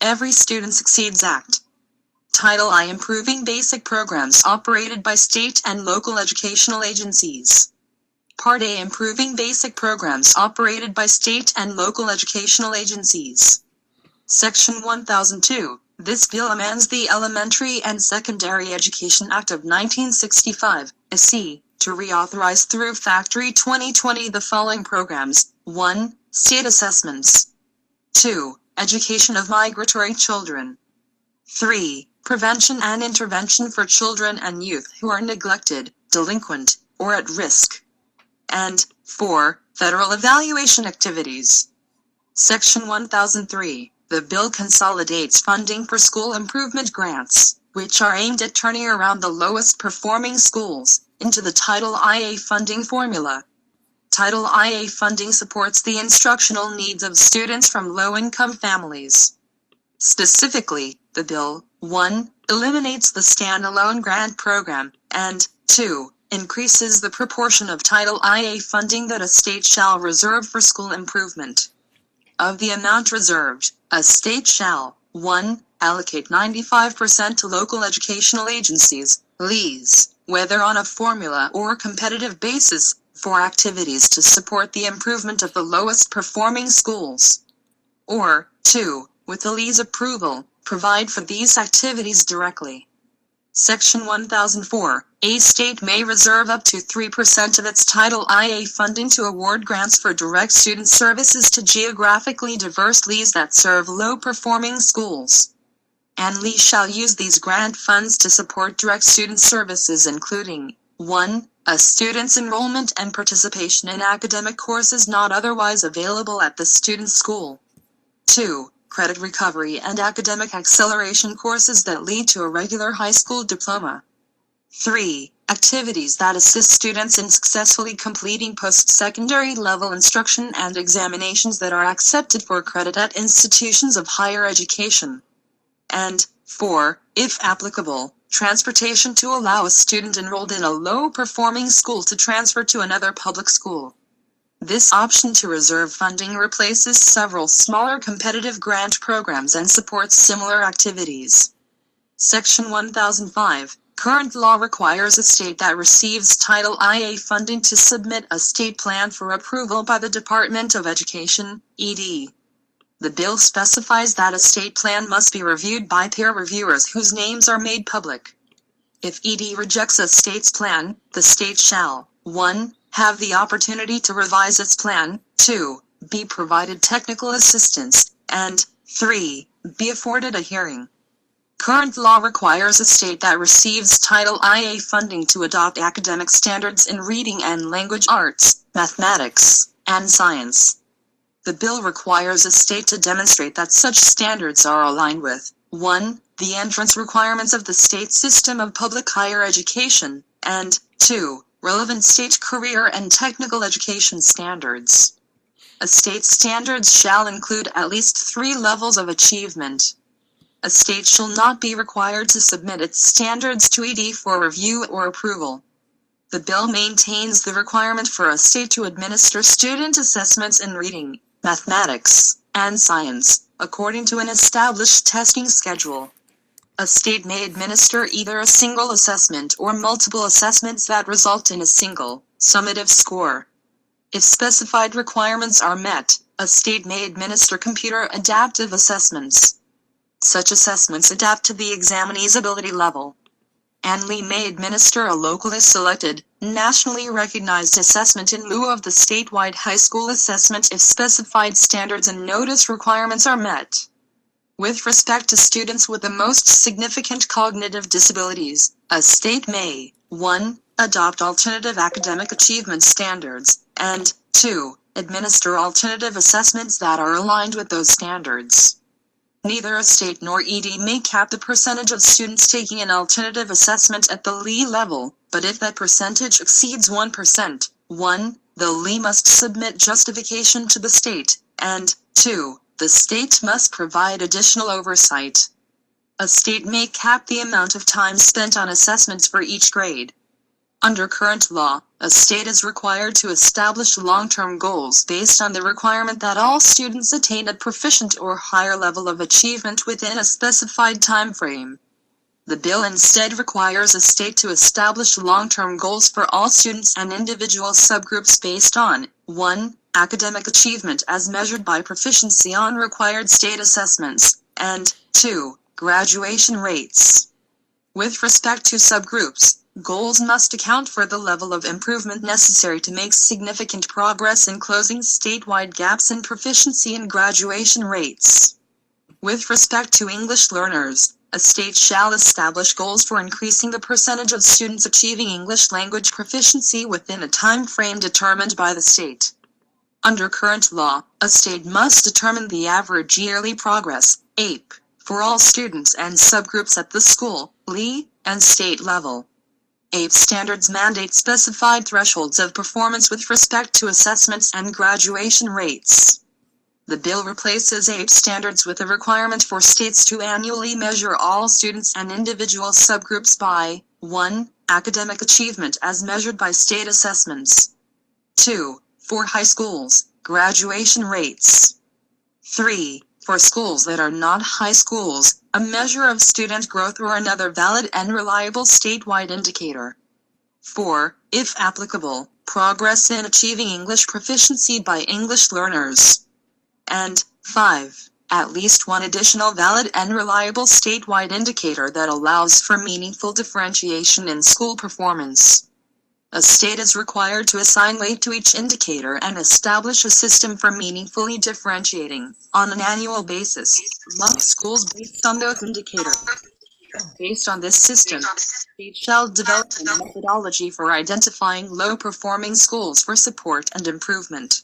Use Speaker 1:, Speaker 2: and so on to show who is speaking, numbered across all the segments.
Speaker 1: Every Student Succeeds Act. Title I. Improving Basic Programs operated by state and local educational agencies. Part A. Improving Basic Programs operated by state and local educational agencies. Section 1002. This bill amends the Elementary and Secondary Education Act of 1965, ESSA, to reauthorize through Factory 2020 the following programs: 1. State assessments. 2. Education of migratory children. 3. Prevention and intervention for children and youth who are neglected, delinquent, or at risk. And 4. Federal evaluation activities. Section 1003. The bill consolidates funding for school improvement grants, which are aimed at turning around the lowest performing schools, into the Title IA funding formula. Title IA funding supports the instructional needs of students from low-income families. Specifically, the bill, 1. Eliminates the standalone grant program, and 2. Increases the proportion of Title IA funding that a state shall reserve for school improvement. Of the amount reserved, a state shall, 1. Allocate 95% to local educational agencies, LEAs, whether on a formula or competitive basis, for activities to support the improvement of the lowest performing schools. Or, 2. With the LEA's approval, provide for these activities directly. Section 1004. A state may reserve up to 3% of its Title IA funding to award grants for direct student services to geographically diverse LEAs that serve low-performing schools. And LEAs shall use these grant funds to support direct student services including 1. A student's enrollment and participation in academic courses not otherwise available at the student's school. 2. Credit recovery and academic acceleration courses that lead to a regular high school diploma. 3. Activities that assist students in successfully completing post-secondary level instruction and examinations that are accepted for credit at institutions of higher education. And 4. If applicable, transportation to allow a student enrolled in a low-performing school to transfer to another public school. This option to reserve funding replaces several smaller competitive grant programs and supports similar activities. Section 1005. Current law requires a state that receives Title IA funding to submit a state plan for approval by the Department of Education, ED. The bill specifies that a state plan must be reviewed by peer reviewers whose names are made public. If ED rejects a state's plan, the state shall, 1. Have the opportunity to revise its plan, 2. Be provided technical assistance, and 3. Be afforded a hearing. Current law requires a state that receives Title IA funding to adopt academic standards in reading and language arts, mathematics, and science. The bill requires a state to demonstrate that such standards are aligned with 1. The entrance requirements of the state system of public higher education, and 2. Relevant state career and technical education standards. A state's standards shall include at least 3 levels of achievement. A state shall not be required to submit its standards to ED for review or approval. The bill maintains the requirement for a state to administer student assessments in reading, mathematics, and science, according to an established testing schedule. A state may administer either a single assessment or multiple assessments that result in a single, summative score. If specified requirements are met, a state may administer computer adaptive assessments. Such assessments adapt to the examinee's ability level. ANLE may administer a locally selected, nationally recognized assessment in lieu of the statewide high school assessment if specified standards and notice requirements are met. With respect to students with the most significant cognitive disabilities, a state may, 1. Adopt alternative academic achievement standards, and 2. Administer alternative assessments that are aligned with those standards. Neither a state nor ED may cap the percentage of students taking an alternative assessment at the LE level, but if that percentage exceeds 1%, 1. The LE must submit justification to the state, and 2. The state must provide additional oversight. A state may cap the amount of time spent on assessments for each grade. Under current law, a state is required to establish long-term goals based on the requirement that all students attain a proficient or higher level of achievement within a specified time frame. The bill instead requires a state to establish long-term goals for all students and individual subgroups based on 1. Academic achievement as measured by proficiency on required state assessments, and 2. Graduation rates. With respect to subgroups, goals must account for the level of improvement necessary to make significant progress in closing statewide gaps in proficiency and graduation rates. With respect to English learners, a state shall establish goals for increasing the percentage of students achieving English language proficiency within a time frame determined by the state. Under current law, a state must determine the average yearly progress, APE, for all students and subgroups at the school, LE, and state level. APE standards mandate specified thresholds of performance with respect to assessments and graduation rates. The bill replaces APE standards with a requirement for states to annually measure all students and individual subgroups by 1. Academic achievement as measured by state assessments. 2. For high schools, graduation rates. 3. For schools that are not high schools, a measure of student growth or another valid and reliable statewide indicator. 4. If applicable, progress in achieving English proficiency by English learners. And 5. At least one additional valid and reliable statewide indicator that allows for meaningful differentiation in school performance. A state is required to assign weight to each indicator and establish a system for meaningfully differentiating, on an annual basis, among schools based on those indicators. Based on this system, the state shall develop a methodology for identifying low-performing schools for support and improvement.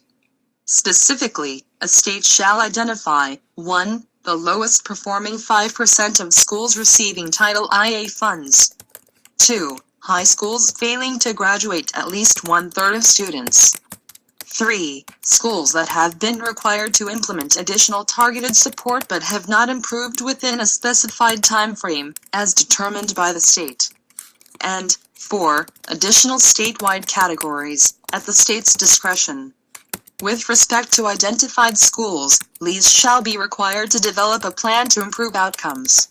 Speaker 1: Specifically, a state shall identify 1. The lowest performing 5% of schools receiving Title IA funds. 2. High schools failing to graduate at least 1/3 of students. 3. Schools that have been required to implement additional targeted support but have not improved within a specified time frame, as determined by the state. And 4. Additional statewide categories, at the state's discretion. With respect to identified schools, LEs shall be required to develop a plan to improve outcomes.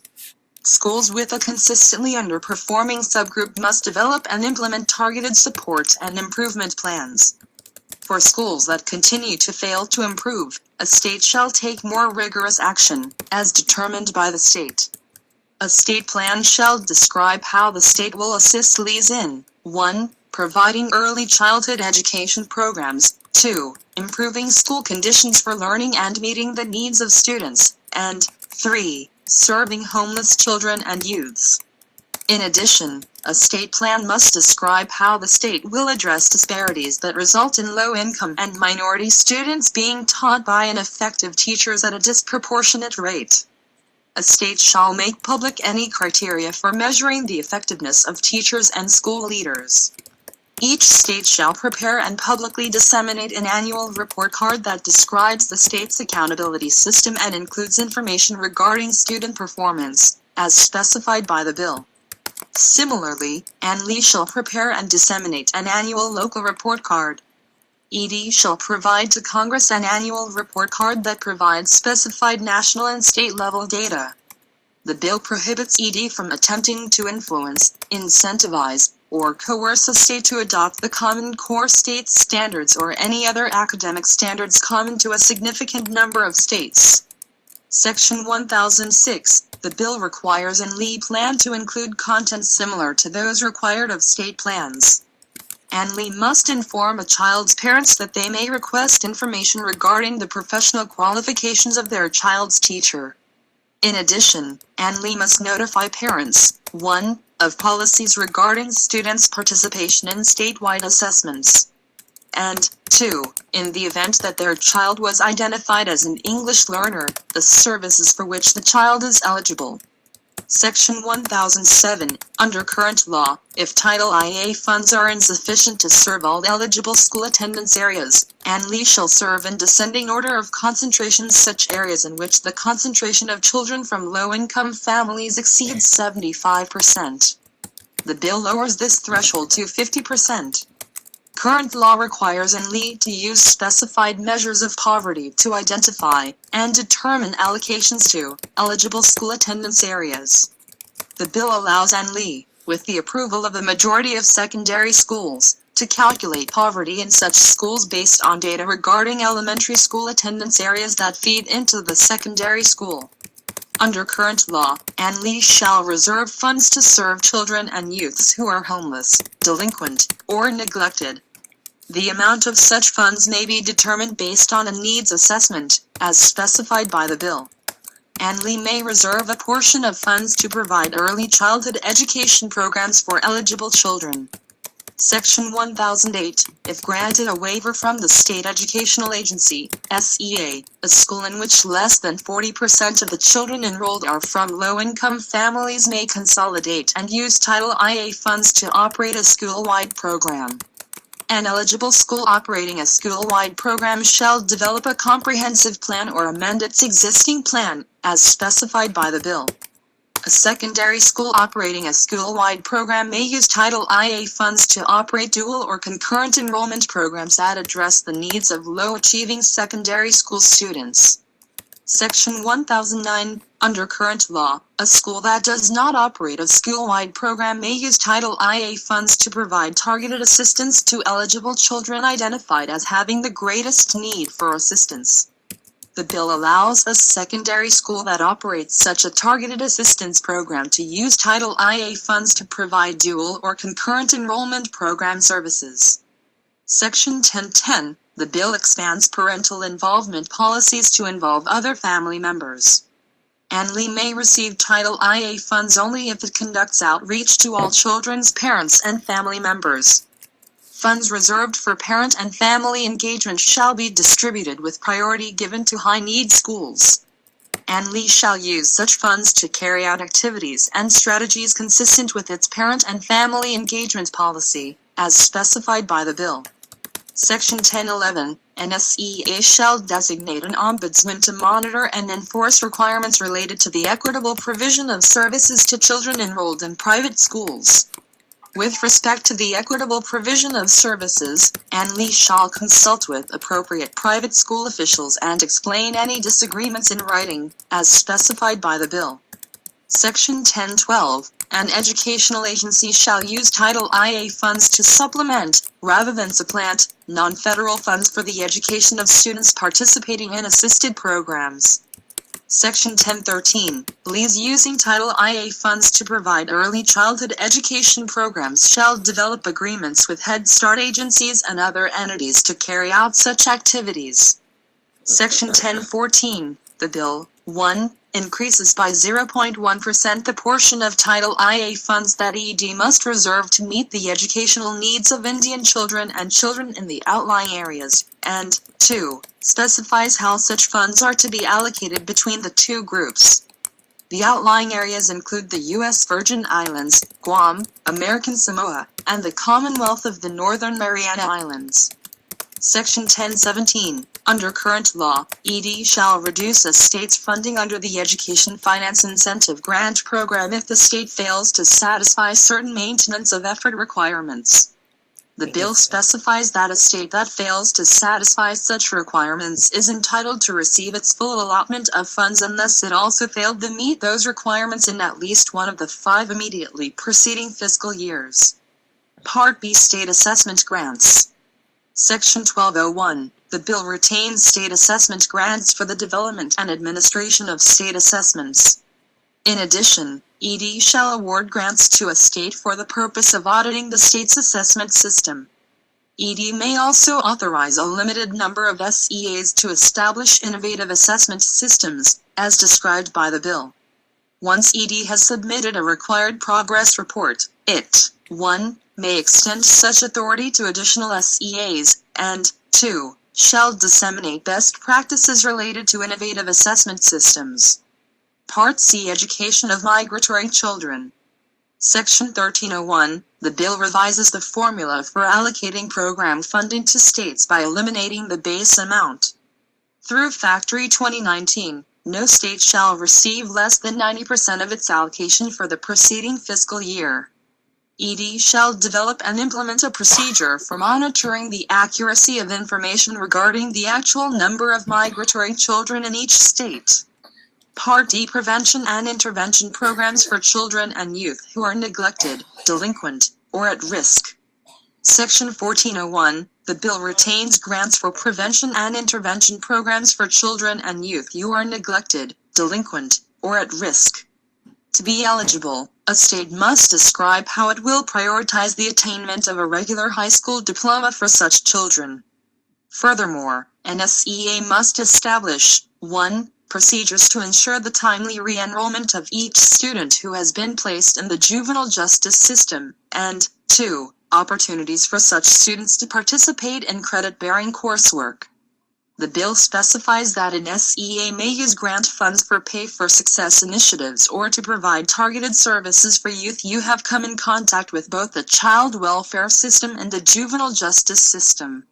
Speaker 1: Schools with a consistently underperforming subgroup must develop and implement targeted support and improvement plans. For schools that continue to fail to improve, a state shall take more rigorous action, as determined by the state. A state plan shall describe how the state will assist LEs in 1. Providing early childhood education programs, 2. Improving school conditions for learning and meeting the needs of students, and 3. Serving homeless children and youths. In addition, a state plan must describe how the state will address disparities that result in low-income and minority students being taught by ineffective teachers at a disproportionate rate. A state shall make public any criteria for measuring the effectiveness of teachers and school leaders. Each state shall prepare and publicly disseminate an annual report card that describes the state's accountability system and includes information regarding student performance, as specified by the bill. Similarly, ANLE shall prepare and disseminate an annual local report card. ED shall provide to Congress an annual report card that provides specified national and state-level data. The bill prohibits ED from attempting to influence, incentivize, or coerce a state to adopt the Common Core State Standards or any other academic standards common to a significant number of states. Section 1006, the bill requires an LE plan to include content similar to those required of state plans. ANLE must inform a child's parents that they may request information regarding the professional qualifications of their child's teacher. In addition, ANLE must notify parents, 1. Of policies regarding students' participation in statewide assessments, and 2. In the event that their child was identified as an English learner, the services for which the child is eligible. Section 1007, under current law, if Title IA funds are insufficient to serve all eligible school attendance areas, ANLE shall serve in descending order of concentration such areas in which the concentration of children from low-income families exceeds 75%. The bill lowers this threshold to 50%. Current law requires ENLI to use specified measures of poverty to identify and determine allocations to eligible school attendance areas. The bill allows ENLI, with the approval of the majority of secondary schools, to calculate poverty in such schools based on data regarding elementary school attendance areas that feed into the secondary school. Under current law, ENLI shall reserve funds to serve children and youths who are homeless, delinquent, or neglected. The amount of such funds may be determined based on a needs assessment, as specified by the bill. ENLI may reserve a portion of funds to provide early childhood education programs for eligible children. Section 1008, if granted a waiver from the State Educational Agency, SEA, a school in which less than 40% of the children enrolled are from low-income families may consolidate and use Title IA funds to operate a school-wide program. An eligible school operating a school-wide program shall develop a comprehensive plan or amend its existing plan, as specified by the bill. A secondary school operating a school-wide program may use Title IA funds to operate dual or concurrent enrollment programs that address the needs of low-achieving secondary school students. Section 1009, under current law, a school that does not operate a school-wide program may use Title IA funds to provide targeted assistance to eligible children identified as having the greatest need for assistance. The bill allows a secondary school that operates such a targeted assistance program to use Title IA funds to provide dual or concurrent enrollment program services. Section 1010, the bill expands parental involvement policies to involve other family members. ENLI may receive Title IA funds only if it conducts outreach to all children's parents and family members. Funds reserved for parent and family engagement shall be distributed with priority given to high-need schools. ENLI shall use such funds to carry out activities and strategies consistent with its parent and family engagement policy, as specified by the bill. Section 1011, an SEA shall designate an ombudsman to monitor and enforce requirements related to the equitable provision of services to children enrolled in private schools. With respect to the equitable provision of services, ENLI shall consult with appropriate private school officials and explain any disagreements in writing, as specified by the bill. Section 1012, an educational agency shall use Title IA funds to supplement, rather than supplant, non-federal funds for the education of students participating in assisted programs. Section 1013, LEAs using Title IA funds to provide early childhood education programs shall develop agreements with Head Start agencies and other entities to carry out such activities. Section 1014, the bill, 1, increases by 0.1% the portion of Title IA funds that ED must reserve to meet the educational needs of Indian children and children in the outlying areas, and 2, specifies how such funds are to be allocated between the two groups. The outlying areas include the U.S. Virgin Islands, Guam, American Samoa, and the Commonwealth of the Northern Mariana Islands. Section 1017, under current law, ED shall reduce a state's funding under the Education Finance Incentive Grant Program if the state fails to satisfy certain maintenance of effort requirements. The bill specifies that a state that fails to satisfy such requirements is entitled to receive its full allotment of funds unless it also failed to meet those requirements in at least one of the 5 immediately preceding fiscal years. Part B, State Assessment Grants. Section 1201, the bill retains state assessment grants for the development and administration of state assessments. In addition, ED shall award grants to a state for the purpose of auditing the state's assessment system. ED may also authorize a limited number of SEAs to establish innovative assessment systems, as described by the bill. Once ED has submitted a required progress report, it, 1, may extend such authority to additional SEAs, and, 2, shall disseminate best practices related to innovative assessment systems. Part C, Education of Migratory Children. Section 1301, the bill revises the formula for allocating program funding to states by eliminating the base amount. Through Factory 2019, no state shall receive less than 90% of its allocation for the preceding fiscal year. ED shall develop and implement a procedure for monitoring the accuracy of information regarding the actual number of migratory children in each state. Part D. Prevention and intervention programs for children and youth who are neglected, delinquent, or at risk. Section 1401, the bill retains grants for prevention and intervention programs for children and youth who are neglected, delinquent, or at risk. To be eligible, a state must describe how it will prioritize the attainment of a regular high school diploma for such children. Furthermore, an SEA must establish 1. Procedures to ensure the timely re-enrollment of each student who has been placed in the juvenile justice system, and 2. Opportunities for such students to participate in credit-bearing coursework. The bill specifies that an SEA may use grant funds for Pay for Success initiatives or to provide targeted services for youth who have come in contact with both the child welfare system and the juvenile justice system.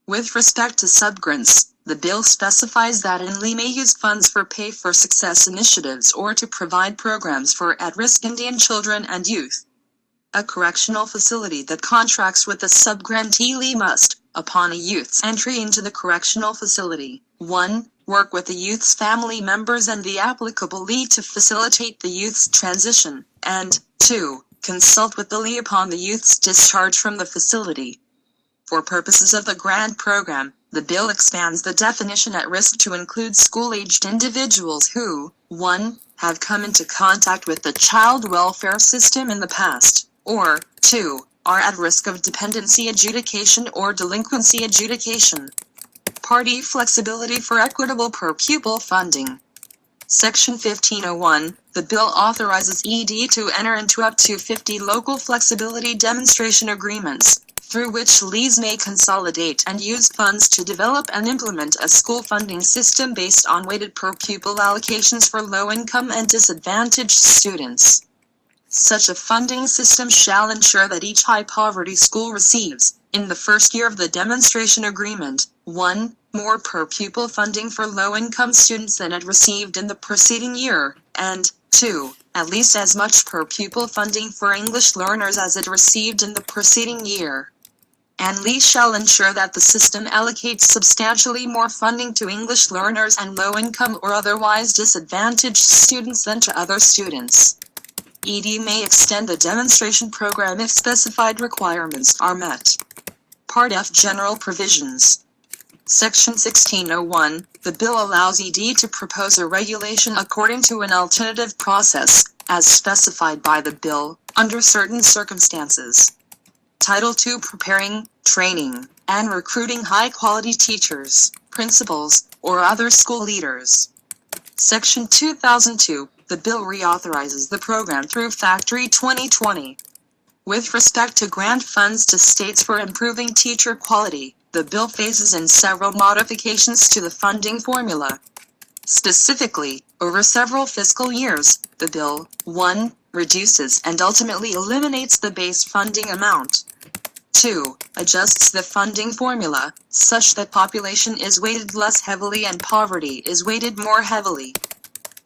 Speaker 1: With respect to subgrants, the bill specifies that INLE may use funds for Pay for Success initiatives or to provide programs for at-risk Indian children and youth. A correctional facility that contracts with a subgrantee must, upon a youth's entry into the correctional facility, 1. Work with the youth's family members and the applicable LE to facilitate the youth's transition, and 2. Consult with the LE upon the youth's discharge from the facility. For purposes of the grant program, the bill expands the definition at risk to include school-aged individuals who, 1. Have come into contact with the child welfare system in the past, or 2. Are at risk of dependency adjudication or delinquency adjudication. Part E. Flexibility for equitable per pupil funding. Section 1501, the bill authorizes ED to enter into up to 50 local flexibility demonstration agreements, through which LEs may consolidate and use funds to develop and implement a school funding system based on weighted per pupil allocations for low-income and disadvantaged students. Such a funding system shall ensure that each high-poverty school receives, in the first year of the demonstration agreement, 1. More per pupil funding for low-income students than it received in the preceding year, and 2. At least as much per pupil funding for English learners as it received in the preceding year. And LE shall ensure that the system allocates substantially more funding to English learners and low-income or otherwise disadvantaged students than to other students. ED may extend the demonstration program if specified requirements are met. Part F. General Provisions. Section 1601, the bill allows ED to propose a regulation according to an alternative process, as specified by the bill, under certain circumstances. Title II. Preparing, training, and recruiting high-quality teachers, principals, or other school leaders. Section 2002, the bill reauthorizes the program through Factory 2020. With respect to grant funds to states for improving teacher quality, the bill phases in several modifications to the funding formula. Specifically, over several fiscal years, the bill, 1. Reduces and ultimately eliminates the base funding amount. 2. Adjusts the funding formula, such that population is weighted less heavily and poverty is weighted more heavily.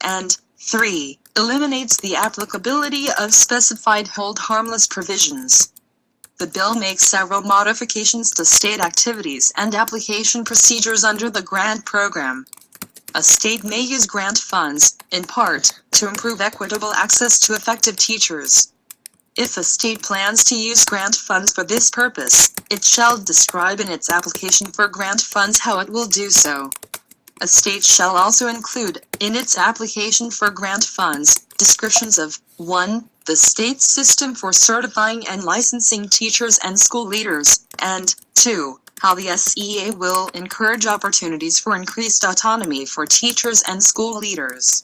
Speaker 1: And 3. Eliminates the applicability of specified hold harmless provisions. The bill makes several modifications to state activities and application procedures under the grant program. A state may use grant funds, in part, to improve equitable access to effective teachers. If a state plans to use grant funds for this purpose, it shall describe in its application for grant funds how it will do so. A state shall also include, in its application for grant funds, descriptions of 1. The state's system for certifying and licensing teachers and school leaders, and 2. How the SEA will encourage opportunities for increased autonomy for teachers and school leaders.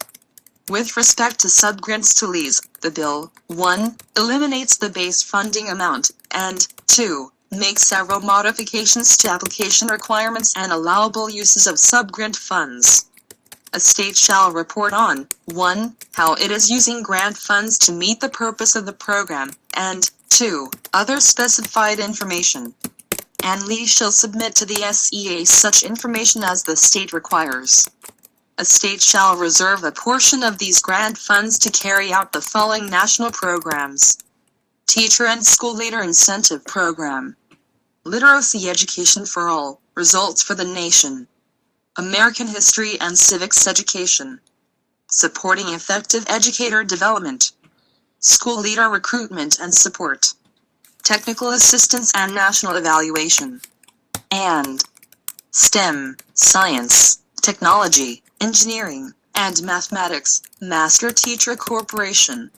Speaker 1: With respect to subgrants to LEs, the bill, 1. Eliminates the base funding amount, and 2. Makes several modifications to application requirements and allowable uses of subgrant funds. A state shall report on 1. How it is using grant funds to meet the purpose of the program, and 2. Other specified information. And LE shall submit to the SEA such information as the state requires. A state shall reserve a portion of these grant funds to carry out the following national programs. Teacher and School Leader Incentive Program. Literacy Education for All, Results for the Nation. American History and Civics Education. Supporting Effective Educator Development. School Leader Recruitment and Support. Technical Assistance and National Evaluation. And STEM, Science, Technology, Engineering, and Mathematics, Master Teacher Corporation.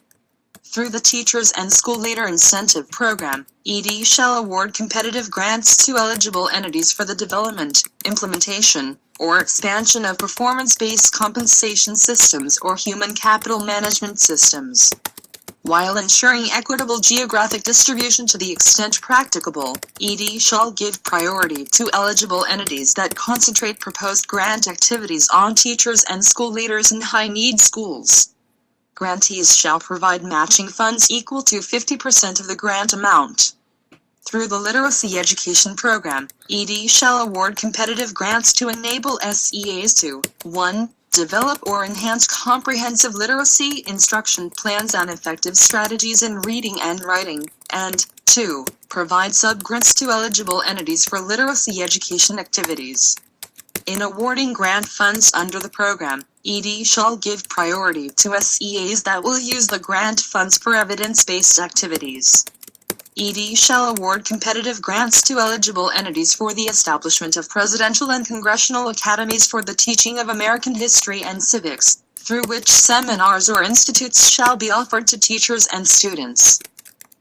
Speaker 1: Through the Teachers and School Leader Incentive Program, ED shall award competitive grants to eligible entities for the development, implementation, or expansion of performance-based compensation systems or human capital management systems. While ensuring equitable geographic distribution to the extent practicable, ED shall give priority to eligible entities that concentrate proposed grant activities on teachers and school leaders in high-need schools. Grantees shall provide matching funds equal to 50% of the grant amount. Through the Literacy Education Program, ED shall award competitive grants to enable SEAs to 1. Develop or enhance comprehensive literacy instruction plans and effective strategies in reading and writing, and 2. Provide subgrants to eligible entities for literacy education activities. In awarding grant funds under the program, ED shall give priority to SEAs that will use the grant funds for evidence-based activities. ED shall award competitive grants to eligible entities for the establishment of presidential and congressional academies for the teaching of American history and civics, through which seminars or institutes shall be offered to teachers and students.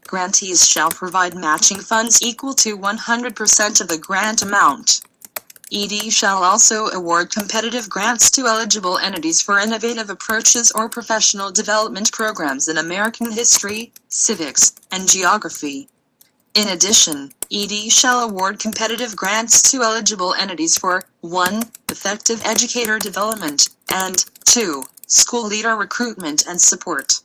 Speaker 1: Grantees shall provide matching funds equal to 100% of the grant amount. ED shall also award competitive grants to eligible entities for innovative approaches or professional development programs in American history, civics, and geography. In addition, ED shall award competitive grants to eligible entities for 1. Effective educator development, and 2. School leader recruitment and support.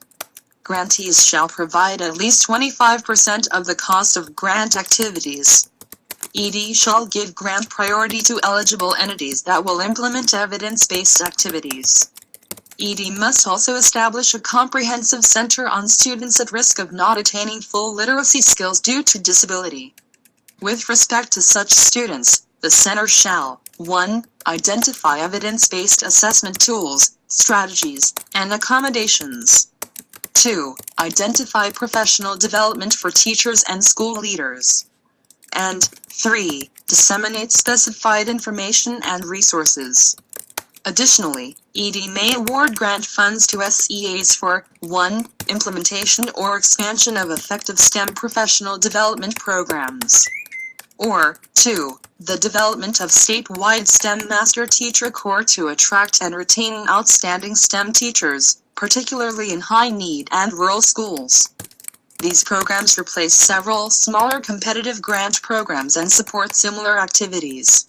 Speaker 1: Grantees shall provide at least 25% of the cost of grant activities. ED shall give grant priority to eligible entities that will implement evidence-based activities. ED must also establish a comprehensive center on students at risk of not attaining full literacy skills due to disability. With respect to such students, the center shall 1. Identify evidence-based assessment tools, strategies, and accommodations. 2. Identify professional development for teachers and school leaders. And 3. Disseminate specified information and resources. Additionally, ED may award grant funds to SEAs for 1. Implementation or expansion of effective STEM professional development programs. Or 2. The development of statewide STEM Master Teacher Corps to attract and retain outstanding STEM teachers, particularly in high-need and rural schools. These programs replace several smaller competitive grant programs and support similar activities.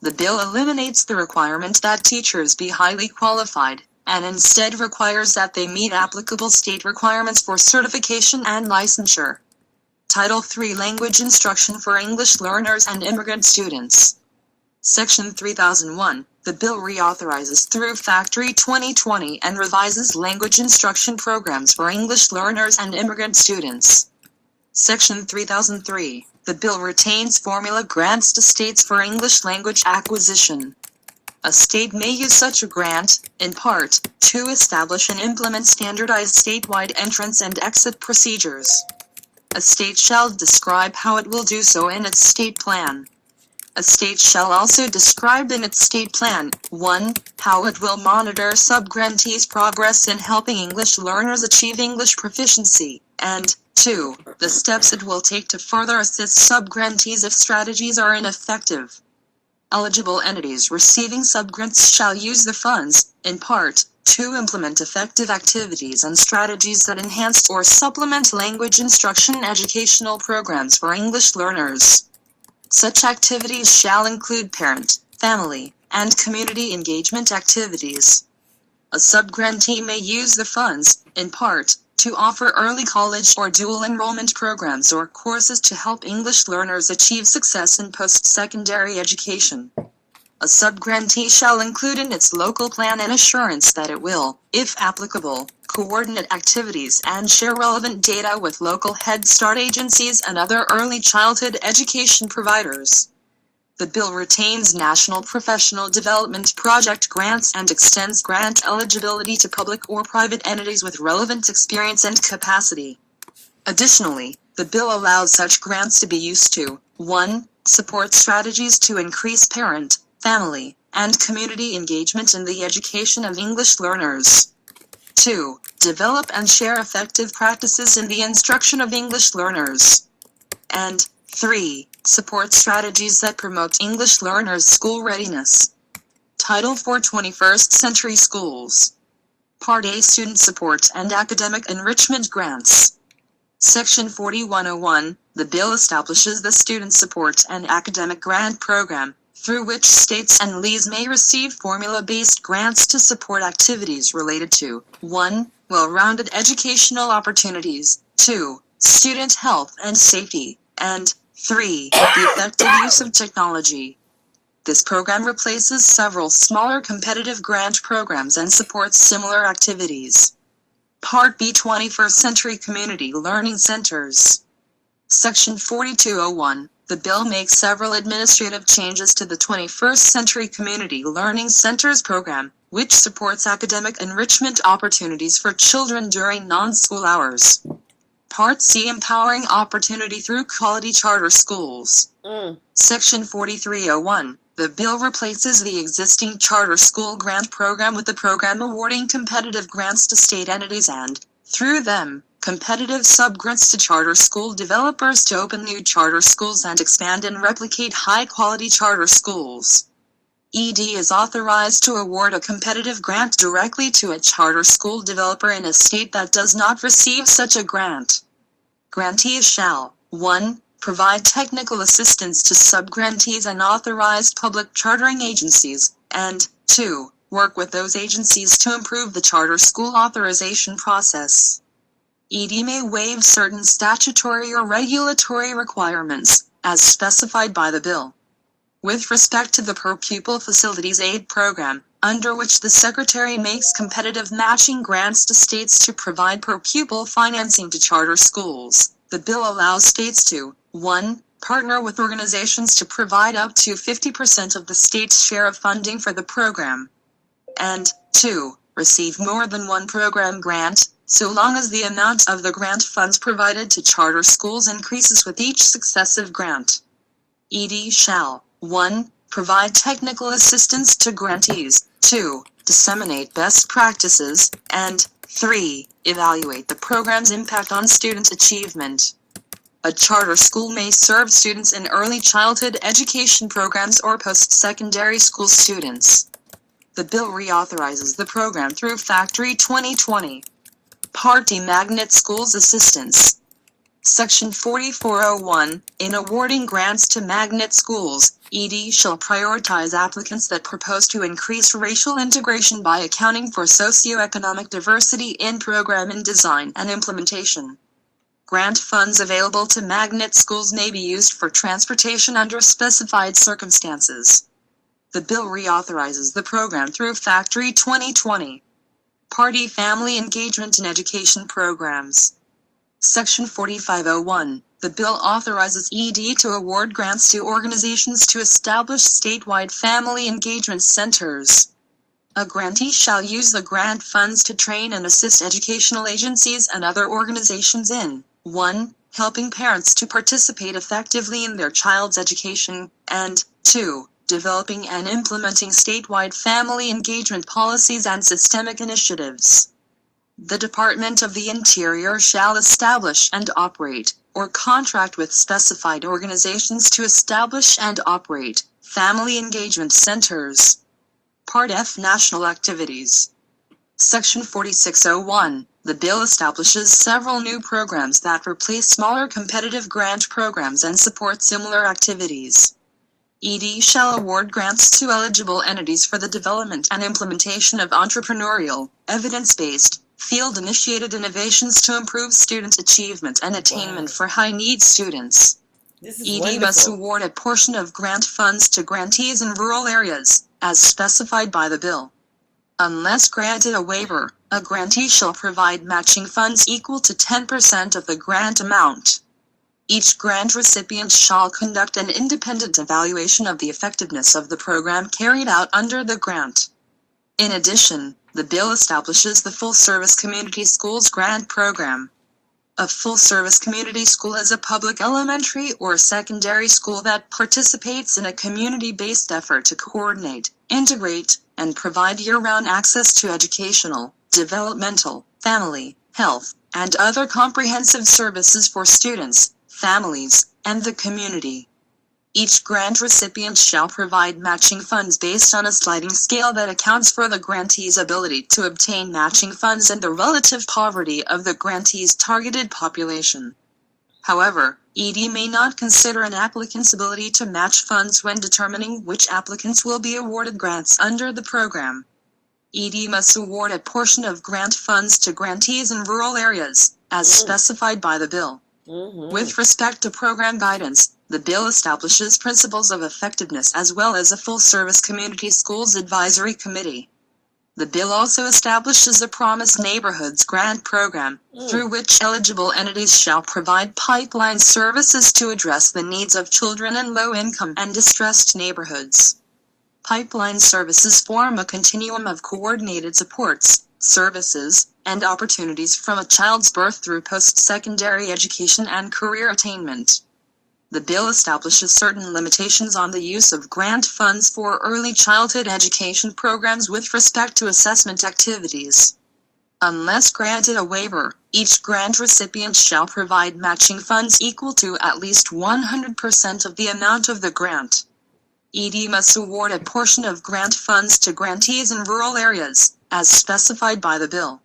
Speaker 1: The bill eliminates the requirement that teachers be highly qualified, and instead requires that they meet applicable state requirements for certification and licensure. Title III Language Instruction for English Learners and Immigrant Students. Section 3001. The bill reauthorizes through Factory 2020 and revises language instruction programs for English learners and immigrant students. Section 3003. The bill retains formula grants to states for English language acquisition. A state may use such a grant, in part, to establish and implement standardized statewide entrance and exit procedures. A state shall describe how it will do so in its state plan. A state shall also describe in its state plan, 1. How it will monitor subgrantees' progress in helping English learners achieve English proficiency, and 2. The steps it will take to further assist subgrantees if strategies are ineffective. Eligible entities receiving subgrants shall use the funds, in part, to implement effective activities and strategies that enhance or supplement language instruction educational programs for English learners. Such activities shall include parent, family, and community engagement activities. A subgrantee may use the funds, in part, to offer early college or dual enrollment programs or courses to help English learners achieve success in post-secondary education. A subgrantee shall include in its local plan an assurance that it will, if applicable, coordinate activities and share relevant data with local Head Start agencies and other early childhood education providers. The bill retains National Professional Development Project grants and extends grant eligibility to public or private entities with relevant experience and capacity. Additionally, the bill allows such grants to be used to 1. Support strategies to increase parent, family, and community engagement in the education of English learners. 2. Develop and share effective practices in the instruction of English learners. And 3. Support strategies that promote English learners' school readiness. Title IV 21st Century Schools. Part A Student Support and Academic Enrichment Grants. Section 4101, the bill establishes the Student Support and Academic Grant Program, through which states and LEAs may receive formula-based grants to support activities related to 1. Well-rounded educational opportunities, 2. Student health and safety, and 3. The effective use of technology. This program replaces several smaller competitive grant programs and supports similar activities. Part B 21st Century Community Learning Centers. Section 4201. The bill makes several administrative changes to the 21st Century Community Learning Centers program, which supports academic enrichment opportunities for children during non-school hours. Part C Empowering Opportunity Through Quality Charter Schools. Section 4301. The bill replaces the existing charter school grant program with the program awarding competitive grants to state entities and, through them, competitive subgrants to charter school developers to open new charter schools and expand and replicate high-quality charter schools. ED is authorized to award a competitive grant directly to a charter school developer in a state that does not receive such a grant. Grantees shall 1. Provide technical assistance to subgrantees and authorized public chartering agencies, and 2. Work with those agencies to improve the charter school authorization process. ED may waive certain statutory or regulatory requirements, as specified by the bill. With respect to the per-pupil facilities aid program, under which the Secretary makes competitive matching grants to states to provide per-pupil financing to charter schools, the bill allows states to 1. Partner with organizations to provide up to 50% of the state's share of funding for the program, and 2. Receive more than one program grant, so long as the amount of the grant funds provided to charter schools increases with each successive grant. ED shall 1. Provide technical assistance to grantees, 2. Disseminate best practices, and 3. Evaluate the program's impact on student achievement. A charter school may serve students in early childhood education programs or post-secondary school students. The bill reauthorizes the program through Factory 2020. Part D Magnet Schools Assistance. Section 4401. In awarding grants to magnet schools, ED shall prioritize applicants that propose to increase racial integration by accounting for socioeconomic diversity in program and design and implementation. Grant funds available to magnet schools may be used for transportation under specified circumstances. The bill reauthorizes the program through Factory 2020. Part E Family Engagement in Education Programs. Section 4501. The bill authorizes ED to award grants to organizations to establish statewide family engagement centers. A grantee shall use the grant funds to train and assist educational agencies and other organizations in 1. Helping parents to participate effectively in their child's education, and 2. Developing and implementing statewide family engagement policies and systemic initiatives. The Department of the Interior shall establish and operate, or contract with specified organizations to establish and operate, family engagement centers. Part F National Activities. Section 4601. The bill establishes several new programs that replace smaller competitive grant programs and support similar activities. ED shall award grants to eligible entities for the development and implementation of entrepreneurial, evidence-based, field-initiated innovations to improve student achievement and attainment for high-need students. ED must award a portion of grant funds to grantees in rural areas, as specified by the bill. Unless granted a waiver, A grantee shall provide matching funds equal to 10% of the grant amount. Each grant recipient shall conduct an independent evaluation of the effectiveness of the program carried out under the grant. In addition, the bill establishes the Full-Service Community Schools Grant Program. A full-service community school is a public elementary or secondary school that participates in a community-based effort to coordinate, integrate, and provide year-round access to educational, developmental, family, health, and other comprehensive services for students, families, and the community. Each grant recipient shall provide matching funds based on a sliding scale that accounts for the grantee's ability to obtain matching funds and the relative poverty of the grantee's targeted population. However, ED may not consider an applicant's ability to match funds when determining which applicants will be awarded grants under the program. ED must award a portion of grant funds to grantees in rural areas, as specified by the bill. With respect to program guidance, the bill establishes principles of effectiveness as well as a full-service community schools advisory committee. The bill also establishes a Promised Neighborhoods grant program, through which eligible entities shall provide pipeline services to address the needs of children in low-income and distressed neighborhoods. Pipeline services form a continuum of coordinated supports, services, and opportunities from a child's birth through post-secondary education and career attainment. The bill establishes certain limitations on the use of grant funds for early childhood education programs with respect to assessment activities. Unless granted a waiver, each grant recipient shall provide matching funds equal to at least 100% of the amount of the grant. ED must award a portion of grant funds to grantees in rural areas, as specified by the bill.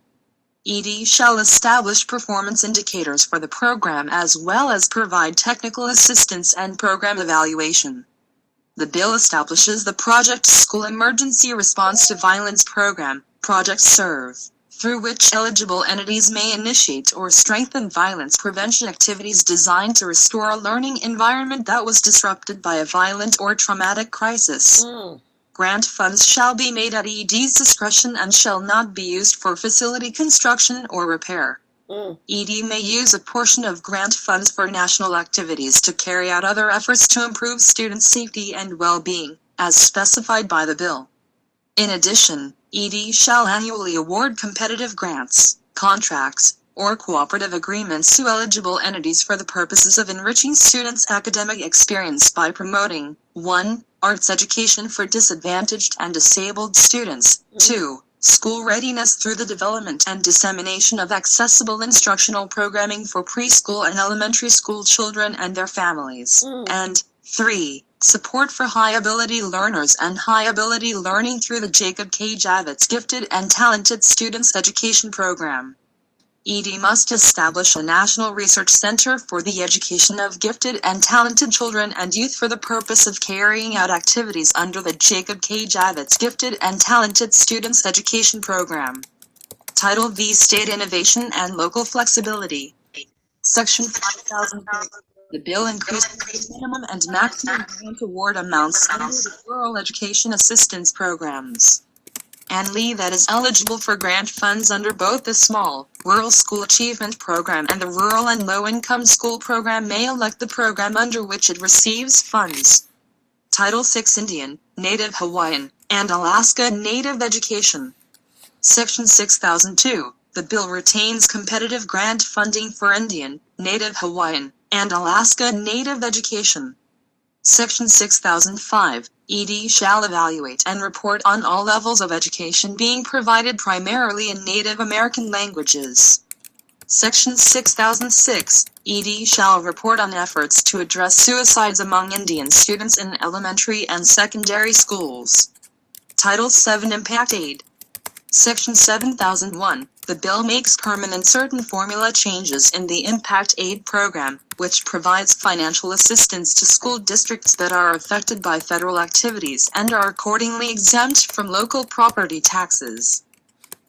Speaker 1: ED shall establish performance indicators for the program as well as provide technical assistance and program evaluation. The bill establishes the Project School Emergency Response to Violence Program, Project SERVE, through which eligible entities may initiate or strengthen violence prevention activities designed to restore a learning environment that was disrupted by a violent or traumatic crisis. Grant funds shall be made at ED's discretion and shall not be used for facility construction or repair. ED may use a portion of grant funds for national activities to carry out other efforts to improve student safety and well-being, as specified by the bill. In addition, ED shall annually award competitive grants, contracts, or cooperative agreements to eligible entities for the purposes of enriching students' academic experience by promoting 1. Arts education for disadvantaged and disabled students, 2. School readiness through the development and dissemination of accessible instructional programming for preschool and elementary school children and their families, and 3. Support for high-ability learners and high-ability learning through the Jacob K. Javits Gifted and Talented Students Education Program. ED must establish a national research center for the education of gifted and talented children and youth for the purpose of carrying out activities under the Jacob K. Javits Gifted and Talented Students Education Program. Title V. State Innovation and Local Flexibility. Section 5003. The bill increases minimum and maximum grant award amounts under the Rural Education Assistance Programs. And Lee that is eligible for grant funds under both the Small Rural School Achievement Program and the Rural and Low-Income School Program may elect the program under which it receives funds. Title VI Indian, Native Hawaiian, and Alaska Native Education. Section 6002. The bill retains competitive grant funding for Indian, Native Hawaiian, and Alaska Native Education. Section 6005. ED shall evaluate and report on all levels of education being provided primarily in Native American languages. Section 6006. ED shall report on efforts to address suicides among Indian students in elementary and secondary schools. Title VII Impact Aid. Section 7001. The bill makes permanent certain formula changes in the Impact Aid program, which provides financial assistance to school districts that are affected by federal activities and are accordingly exempt from local property taxes.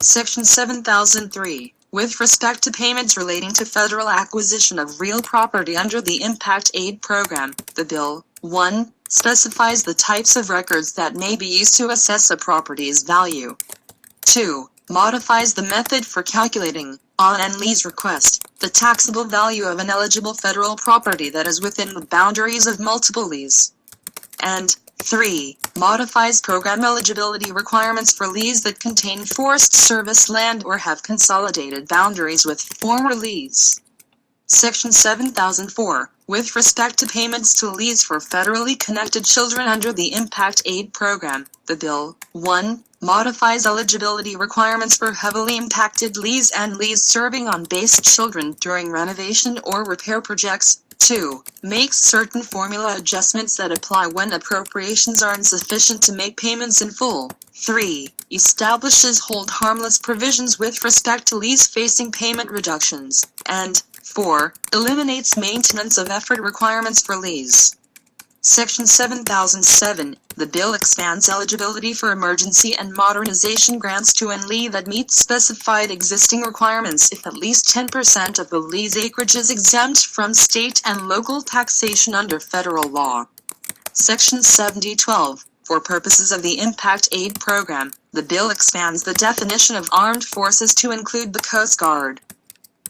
Speaker 1: Section 7003. With respect to payments relating to federal acquisition of real property under the Impact Aid program, the bill, 1. Specifies the types of records that may be used to assess a property's value. 2. modifies the method for calculating, on an lease request, the taxable value of an eligible federal property that is within the boundaries of multiple lease. And 3. Modifies program eligibility requirements for lease that contain forest service land or have consolidated boundaries with former lease. Section 7004. With respect to payments to lease for federally connected children under the Impact Aid Program, the bill, 1. Modifies eligibility requirements for heavily impacted lease and lease serving on base children during renovation or repair projects. 2. Makes certain formula adjustments that apply when appropriations are insufficient to make payments in full. 3. Establishes hold harmless provisions with respect to lease facing payment reductions. And 4. Eliminates maintenance of effort requirements for lease. Section 7007. The bill expands eligibility for emergency and modernization grants to an LE that meets specified existing requirements if at least 10% of the lease acreage is exempt from state and local taxation under federal law. Section 7012. For purposes of the Impact Aid Program, the bill expands the definition of armed forces to include the Coast Guard.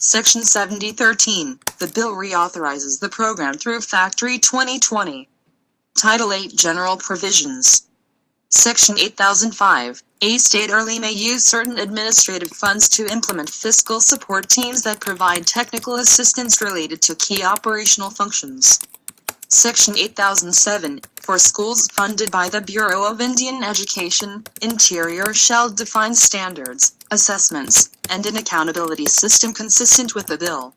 Speaker 1: Section 7013. The bill reauthorizes the program through Factory 2020. Title 8 General Provisions. Section 8005. A state or LE may use certain administrative funds to implement fiscal support teams that provide technical assistance related to key operational functions. Section 8007. For schools funded by the Bureau of Indian Education, Interior shall define standards, assessments, and an accountability system consistent with the bill.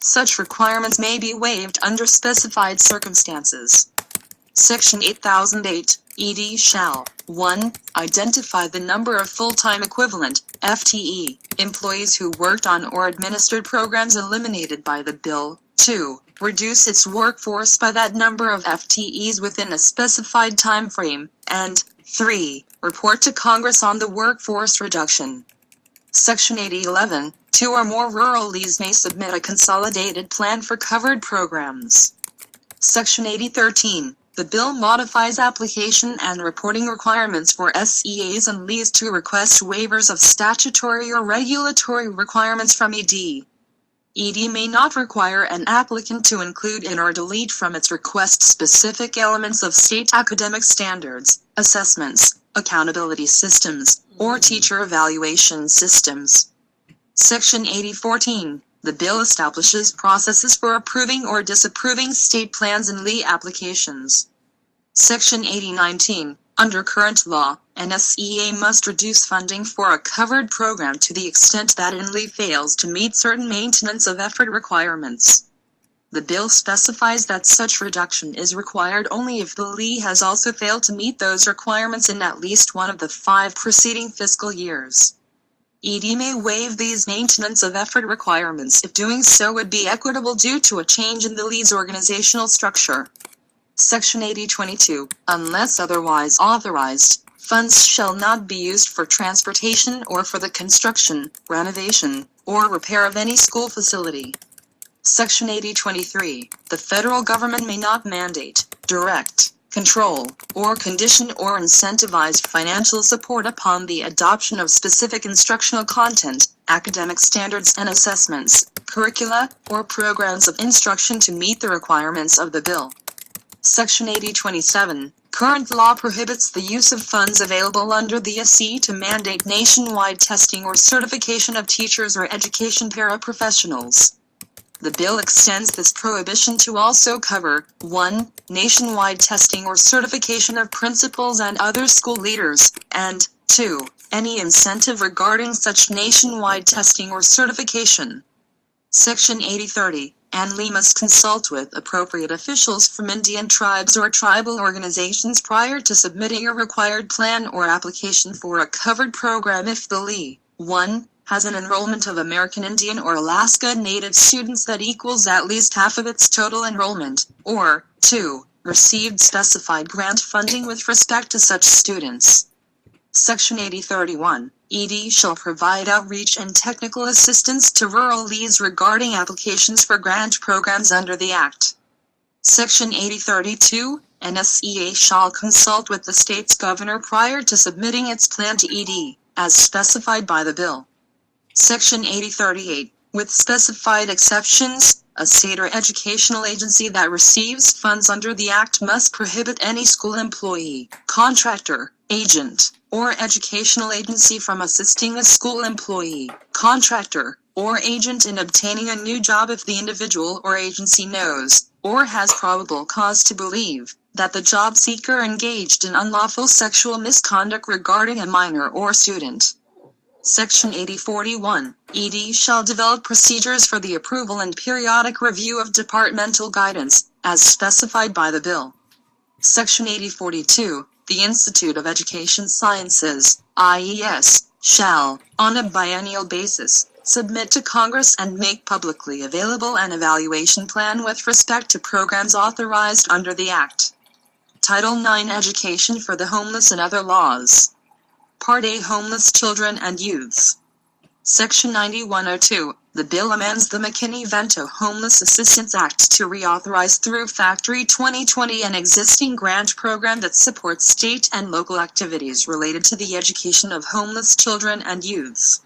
Speaker 1: Such requirements may be waived under specified circumstances. Section 8008. ED shall 1. Identify the number of full-time equivalent, FTE, employees who worked on or administered programs eliminated by the bill. 2. Reduce its workforce by that number of FTEs within a specified time frame. And 3. Report to Congress on the workforce reduction. Section 8011. 2 or more rural LEs may submit a consolidated plan for covered programs. Section 8013. The bill modifies application and reporting requirements for SEAs and LEs to request waivers of statutory or regulatory requirements from ED. ED may not require an applicant to include in or delete from its request specific elements of state academic standards, assessments, accountability systems, or teacher evaluation systems. Section 8014. The bill establishes processes for approving or disapproving state plans and LE applications. Section 8019. Under current law, an SEA must reduce funding for a covered program to the extent that an LE fails to meet certain maintenance of effort requirements. The bill specifies that such reduction is required only if the LE has also failed to meet those requirements in at least one of the 5 preceding fiscal years. ED may waive these maintenance of effort requirements if doing so would be equitable due to a change in the LE's organizational structure. Section 8022. Unless otherwise authorized, funds shall not be used for transportation or for the construction, renovation, or repair of any school facility. Section 8023. The federal government may not mandate, direct, control, or condition or incentivize financial support upon the adoption of specific instructional content, academic standards and assessments, curricula, or programs of instruction to meet the requirements of the bill. Section 8027. Current law prohibits the use of funds available under the ESSA to mandate nationwide testing or certification of teachers or education paraprofessionals. The bill extends this prohibition to also cover 1. Nationwide testing or certification of principals and other school leaders, and 2. Any incentive regarding such nationwide testing or certification. Section 8030. An LE must consult with appropriate officials from Indian tribes or tribal organizations prior to submitting a required plan or application for a covered program if the LE 1. Has an enrollment of American Indian or Alaska Native students that equals at least half of its total enrollment, or 2. Received specified grant funding with respect to such students. Section 8031. ED shall provide outreach and technical assistance to rural LEs regarding applications for grant programs under the Act. Section 8032. An SEA shall consult with the state's governor prior to submitting its plan to ED. as specified by the bill. Section 8038, with specified exceptions, a state or educational agency that receives funds under the Act must prohibit any school employee, contractor, agent, or educational agency from assisting a school employee, contractor, or agent in obtaining a new job if the individual or agency knows, or has probable cause to believe, that the job seeker engaged in unlawful sexual misconduct regarding a minor or student. Section 8041, ED shall develop procedures for the approval and periodic review of departmental guidance, as specified by the bill. Section 8042, the Institute of Education Sciences, IES, shall, on a biennial basis, submit to Congress and make publicly available an evaluation plan with respect to programs authorized under the Act. Title IX, Education for the Homeless and Other Laws. Part A, Homeless Children and Youths. Section 9102, the bill amends the McKinney-Vento Homeless Assistance Act to reauthorize through Factory 2020 an existing grant program that supports state and local activities related to the education of homeless children and youths.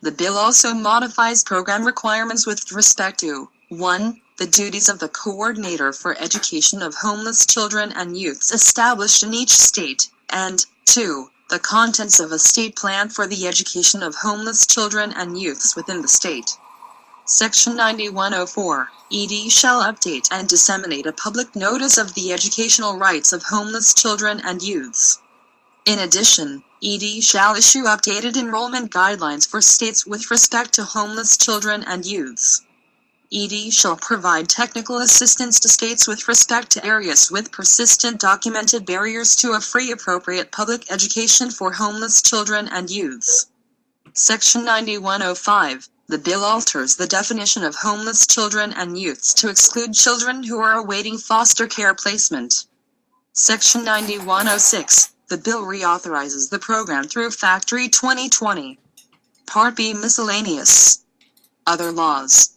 Speaker 1: The bill also modifies program requirements with respect to 1. The duties of the Coordinator for Education of Homeless Children and Youths established in each state, and 2. The contents of a state plan for the education of homeless children and youths within the state. Section 9104, ED shall update and disseminate a public notice of the educational rights of homeless children and youths. In addition, ED shall issue updated enrollment guidelines for states with respect to homeless children and youths. ED shall provide technical assistance to states with respect to areas with persistent documented barriers to a free appropriate public education for homeless children and youths. Section 9105, the bill alters the definition of homeless children and youths to exclude children who are awaiting foster care placement. Section 9106, the bill reauthorizes the program through Factory 2020. Part B, Miscellaneous. Other laws.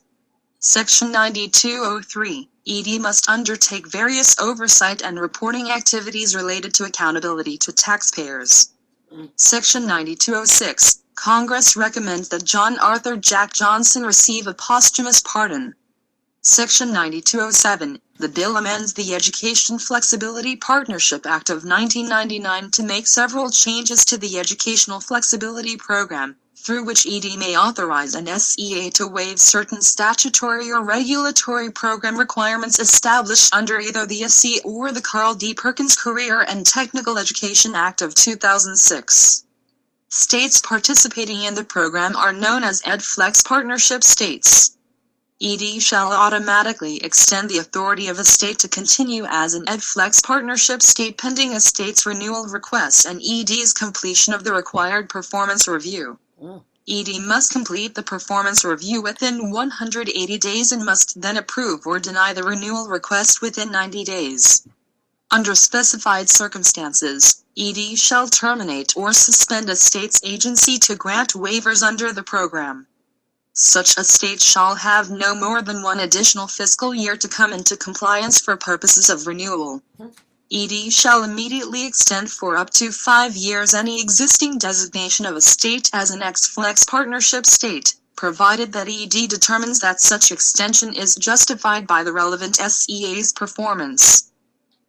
Speaker 1: Section 9203, ED must undertake various oversight and reporting activities related to accountability to taxpayers. Section 9206, Congress recommends that John Arthur Jack Johnson receive a posthumous pardon. Section 9207, the bill amends the Education Flexibility Partnership Act of 1999 to make several changes to the Educational Flexibility Program, through which ED may authorize an SEA to waive certain statutory or regulatory program requirements established under either the ESSA or the Carl D. Perkins Career and Technical Education Act of 2006. States participating in the program are known as EdFlex Partnership States. ED shall automatically extend the authority of a state to continue as an EdFlex Partnership State pending a state's renewal request and ED's completion of the required performance review. ED must complete the performance review within 180 days and must then approve or deny the renewal request within 90 days. Under specified circumstances, ED shall terminate or suspend a state's agency to grant waivers under the program. Such a state shall have no more than one additional fiscal year to come into compliance for purposes of renewal. ED shall immediately extend for up to 5 years any existing designation of a state as an EdFlex Partnership State, provided that ED determines that such extension is justified by the relevant SEA's performance.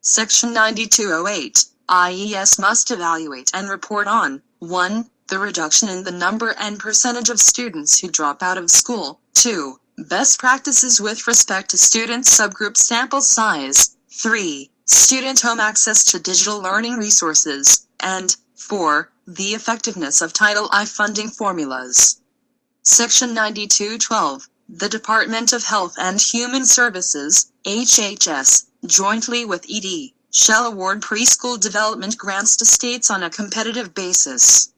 Speaker 1: Section 9208, IES must evaluate and report on 1. The reduction in the number and percentage of students who drop out of school, 2. Best practices with respect to student subgroup sample size, 3. Student home access to digital learning resources, and 4. The effectiveness of Title I funding formulas. Section 9212, the Department of Health and Human Services, HHS, jointly with ED, shall award preschool development grants to states on a competitive basis.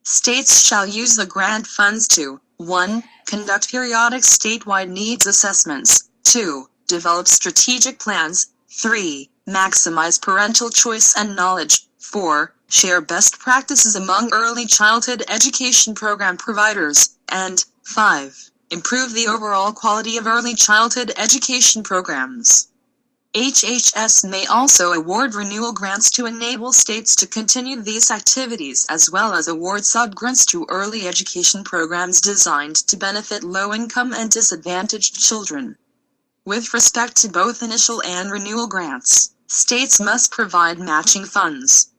Speaker 1: States shall use the grant funds to 1. Conduct periodic statewide needs assessments, 2. Develop strategic plans, 3. Maximize parental choice and knowledge, 4. Share best practices among early childhood education program providers, and 5. Improve the overall quality of early childhood education programs. HHS may also award renewal grants to enable states to continue these activities, as well as award subgrants to early education programs designed to benefit low-income and disadvantaged children. With respect to both initial and renewal grants, states must provide matching funds.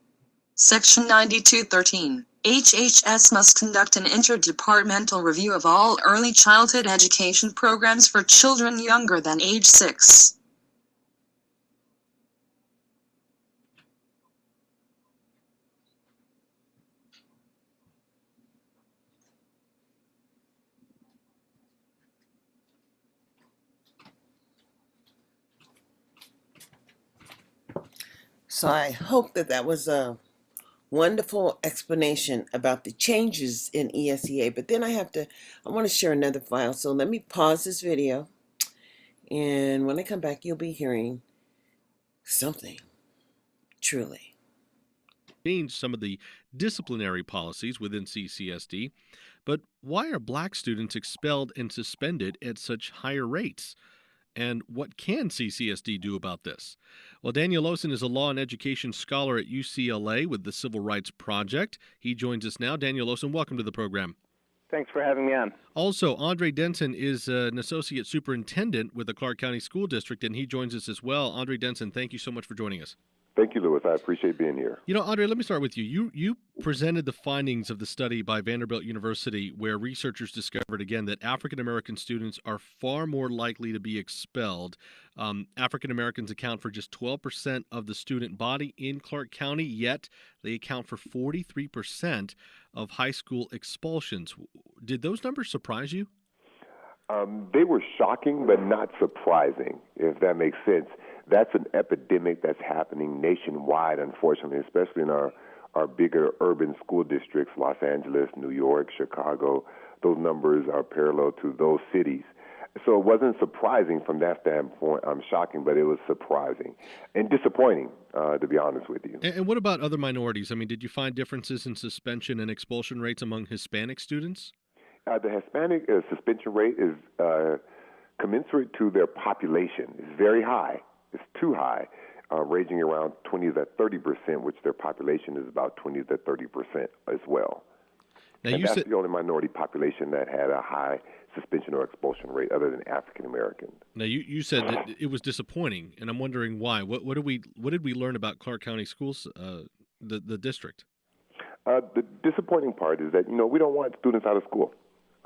Speaker 1: Section 9213. HHS must conduct an interdepartmental review of all early childhood education programs for children younger than age 6.
Speaker 2: So I hope that was a wonderful explanation about the changes in ESEA. But then I want to share another file. So let me pause this video. And when I come back, you'll be hearing something truly.
Speaker 3: Change some of the disciplinary policies within CCSD, but why are black students expelled and suspended at such higher rates? And what can CCSD do about this? Well, Daniel Osen is a law and education scholar at UCLA with the Civil Rights Project. He joins us now. Daniel Osen, welcome to the program.
Speaker 4: Thanks for having me on.
Speaker 3: Also, Andre Denson is an associate superintendent with the Clark County School District, and he joins us as well. Andre Denson, thank you so much for joining us.
Speaker 5: Thank you, Louis. I appreciate being here.
Speaker 3: You know, Andre, let me start with you. You presented the findings of the study by Vanderbilt University where researchers discovered, again, that African-American students are far more likely to be expelled. African-Americans account for just 12% of the student body in Clark County, yet they account for 43% of high school expulsions. Did those numbers surprise you?
Speaker 5: They were shocking, but not surprising, if that makes sense. That's an epidemic that's happening nationwide, unfortunately, especially in our bigger urban school districts, Los Angeles, New York, Chicago. Those numbers are parallel to those cities. So it wasn't surprising from that standpoint. Shocking, but it was surprising and disappointing, to be honest with you.
Speaker 3: And what about other minorities? I mean, did you find differences in suspension and expulsion rates among Hispanic students?
Speaker 5: The Hispanic suspension rate is commensurate to their population. It's very high. It's too high, ranging around 20 to 30%, which their population is about 20 to 30% as well.
Speaker 3: Now,
Speaker 5: and that's the only minority population that had a high suspension or expulsion rate other than African Americans.
Speaker 3: Now, you said that it was disappointing, and I'm wondering why. What did we learn about Clark County Schools, the district?
Speaker 5: The disappointing part is that, we don't want students out of school.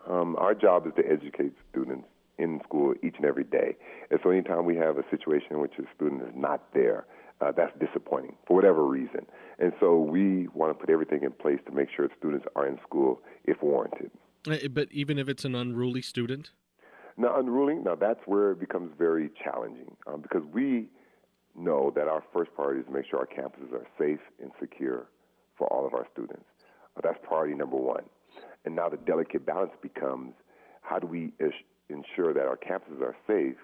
Speaker 5: Our job is to educate students in school each and every day. And so anytime we have a situation in which a student is not there, that's disappointing for whatever reason. And so we want to put everything in place to make sure students are in school if warranted.
Speaker 3: But even if it's an unruly student?
Speaker 5: Now, that's where it becomes very challenging because we know that our first priority is to make sure our campuses are safe and secure for all of our students. That's priority number one. And now the delicate balance becomes, how do we ensure that our campuses are safe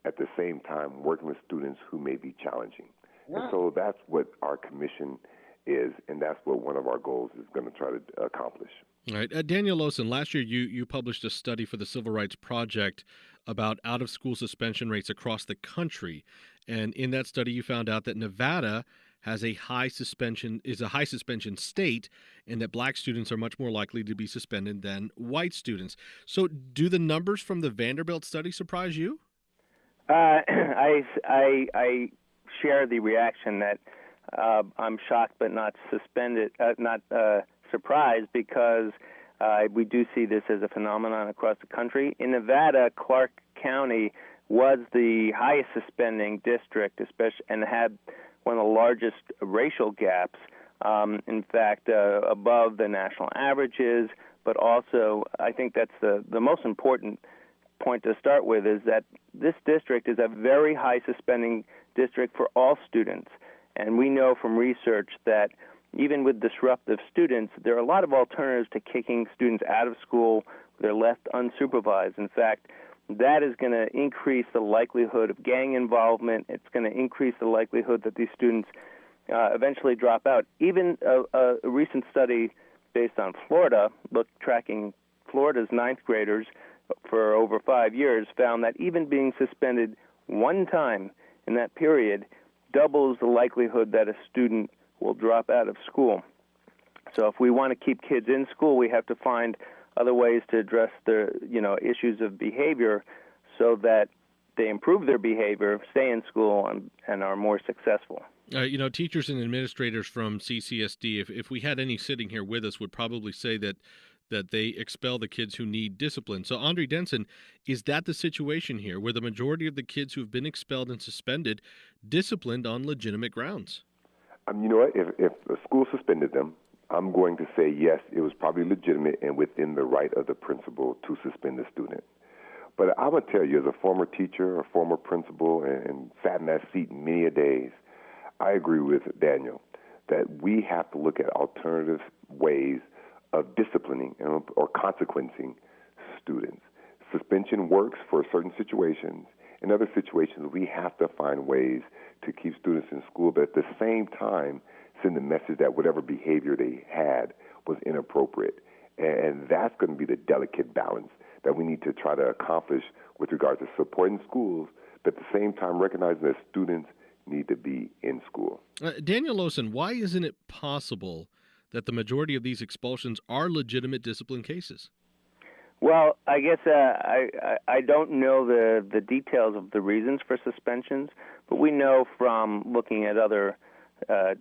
Speaker 5: at the same time working with students who may be challenging? Yeah. And so that's what our commission is, and that's what one of our goals is going to try to accomplish.
Speaker 3: All right. Daniel Osen, last year you published a study for the Civil Rights Project about out-of-school suspension rates across the country. And in that study, you found out that Nevada is a high suspension state, and that black students are much more likely to be suspended than white students. So do the numbers from the Vanderbilt study surprise you?
Speaker 4: I share the reaction that I'm shocked but not surprised, because we do see this as a phenomenon across the country. In Nevada, Clark County was the highest suspending district, especially, and had one of the largest racial gaps, in fact, above the national averages. But also, I think that's the most important point to start with, is that this district is a very high suspending district for all students. And we know from research that even with disruptive students, there are a lot of alternatives to kicking students out of school. They're left unsupervised. In fact, that is going to increase the likelihood of gang involvement. It's going to increase the likelihood that these students eventually drop out. Even a recent study based on Florida, tracking Florida's ninth graders for over 5 years, found that even being suspended one time in that period doubles the likelihood that a student will drop out of school. So if we want to keep kids in school, we have to find other ways to address the issues of behavior so that they improve their behavior, stay in school, and are more successful.
Speaker 3: Teachers and administrators from CCSD, if we had any sitting here with us, would probably say that they expel the kids who need discipline. So, Andre Denson, is that the situation here, where the majority of the kids who have been expelled and suspended disciplined on legitimate grounds?
Speaker 5: You know what? If the school suspended them, I'm going to say yes, it was probably legitimate and within the right of the principal to suspend the student. But I'm going to tell you, as a former teacher, a former principal, and sat in that seat many a days, I agree with Daniel that we have to look at alternative ways of disciplining or consequencing students. Suspension works for certain situations. In other situations, we have to find ways to keep students in school, but at the same time, send the message that whatever behavior they had was inappropriate. And that's going to be the delicate balance that we need to try to accomplish with regard to supporting schools, but at the same time recognizing that students need to be in school.
Speaker 3: Daniel Lawson, why isn't it possible that the majority of these expulsions are legitimate discipline cases?
Speaker 4: Well, I guess I don't know the details of the reasons for suspensions, but we know from looking at other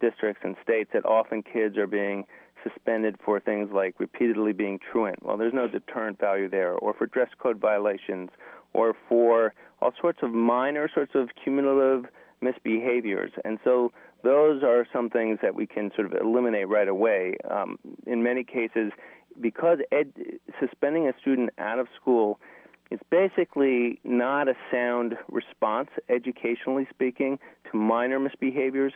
Speaker 4: districts and states that often kids are being suspended for things like repeatedly being truant. Well, there's no deterrent value there, or for dress code violations, or for all sorts of minor sorts of cumulative misbehaviors. And so those are some things that we can sort of eliminate right away. In many cases, because suspending a student out of school is basically not a sound response, educationally speaking, to minor misbehaviors,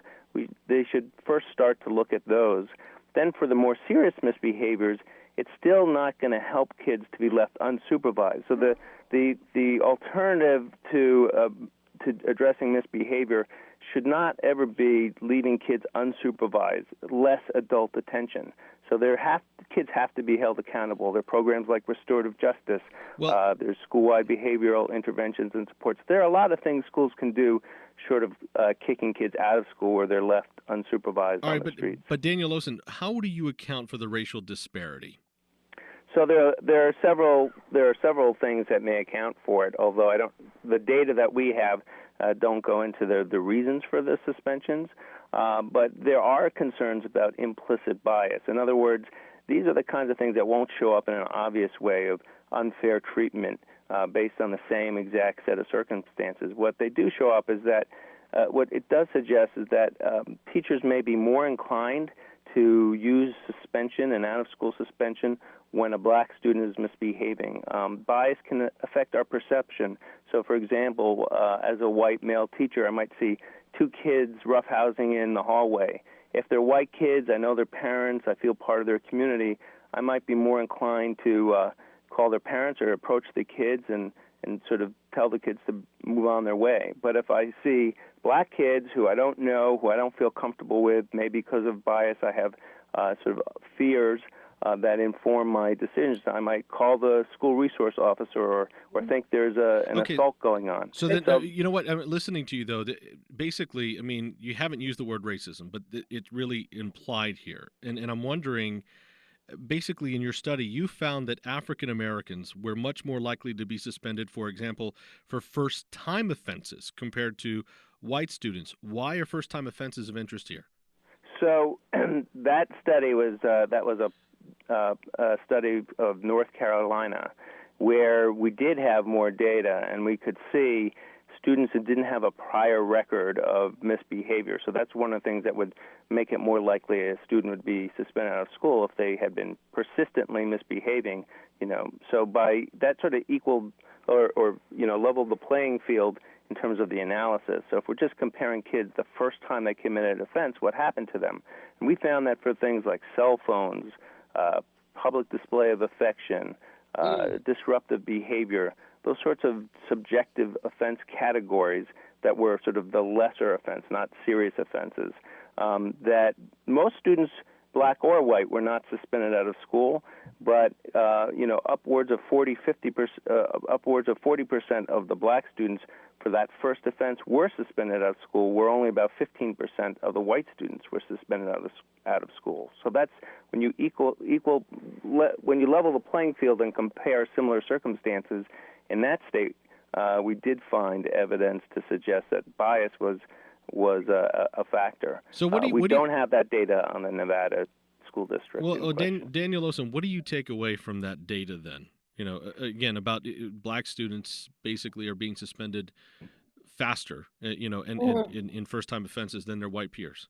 Speaker 4: they should first start to look at those. Then for the more serious misbehaviors, it's still not going to help kids to be left unsupervised. So the alternative to addressing misbehavior should not ever be leaving kids unsupervised, less adult attention. So kids have to be held accountable. There are programs like restorative justice. There's school-wide behavioral interventions and supports. There are a lot of things schools can do short of kicking kids out of school where they're left unsupervised on the streets.
Speaker 3: But Daniel Lawson, how do you account for the racial disparity?
Speaker 4: So there are several things that may account for it. Although the data that we have don't go into the reasons for the suspensions, but there are concerns about implicit bias. In other words, these are the kinds of things that won't show up in an obvious way of unfair treatment based on the same exact set of circumstances. What they do show up is that what it does suggest is that teachers may be more inclined to use suspension and out-of-school suspension when a black student is misbehaving. Bias can affect our perception. So, for example, as a white male teacher, I might see two kids roughhousing in the hallway. If they're white kids, I know their parents, I feel part of their community, I might be more inclined to call their parents or approach the kids and sort of tell the kids to move on their way. But if I see black kids who I don't know, who I don't feel comfortable with, maybe because of bias I have sort of fears that inform my decisions, I might call the school resource officer or think there's an assault going on.
Speaker 3: So then, you know what, I'm listening to you, though, basically, I mean, you haven't used the word racism, but it's really implied here. And I'm wondering, basically, in your study, you found that African Americans were much more likely to be suspended, for example, for first-time offenses compared to white students. Why are first-time offenses of interest here?
Speaker 4: So that study was a study of North Carolina, where we did have more data, and we could see students who didn't have a prior record of misbehavior. So that's one of the things that would make it more likely a student would be suspended out of school if they had been persistently misbehaving. So by that sort of equal or level the playing field in terms of the analysis. So if we're just comparing kids the first time they committed an offense, what happened to them? And we found that for things like cell phones, public display of affection, disruptive behavior, those sorts of subjective offense categories that were sort of the lesser offense, not serious offenses, that most students black or white, were not suspended out of school, but upwards of 40% of the black students for that first offense were suspended out of school, where only about 15% of the white students were suspended out of school. So that's when you when you level the playing field and compare similar circumstances in that state. We did find evidence to suggest that bias was a factor.
Speaker 3: So
Speaker 4: we don't have that data on the Nevada school district.
Speaker 3: Well, Daniel Olson, what do you take away from that data then? Again, about black students basically are being suspended faster, in first-time offenses than their white peers.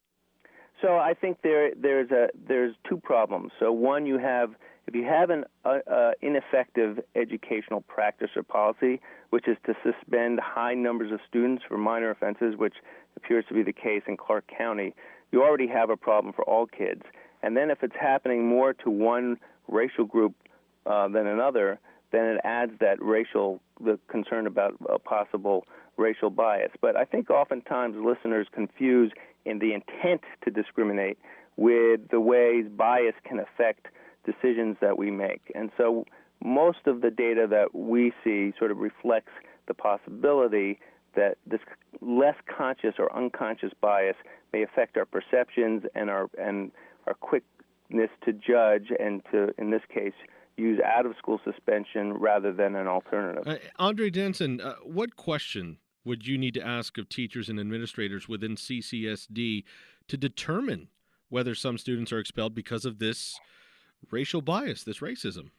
Speaker 4: So I think there's two problems. So one, if you have an ineffective educational practice or policy, which is to suspend high numbers of students for minor offenses, which appears to be the case in Clark County, you already have a problem for all kids. And then if it's happening more to one racial group than another, then it adds the concern about a possible racial bias. But I think oftentimes listeners confuse in the intent to discriminate with the ways bias can affect decisions that we make. And so most of the data that we see sort of reflects the possibility that this less conscious or unconscious bias may affect our perceptions and our quickness to judge and to, in this case, use out-of-school suspension rather than an alternative.
Speaker 3: Andre Denson, what question would you need to ask of teachers and administrators within CCSD to determine whether some students are expelled because of this racial bias, this racism?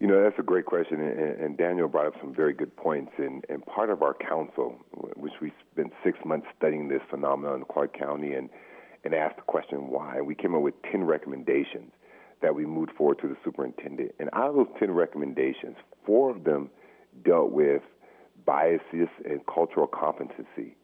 Speaker 5: That's a great question, and Daniel brought up some very good points. And part of our council, which we spent 6 months studying this phenomenon in Clark County and asked the question why, we came up with 10 recommendations that we moved forward to the superintendent. And out of those 10 recommendations, 4 of them dealt with biases and cultural competency.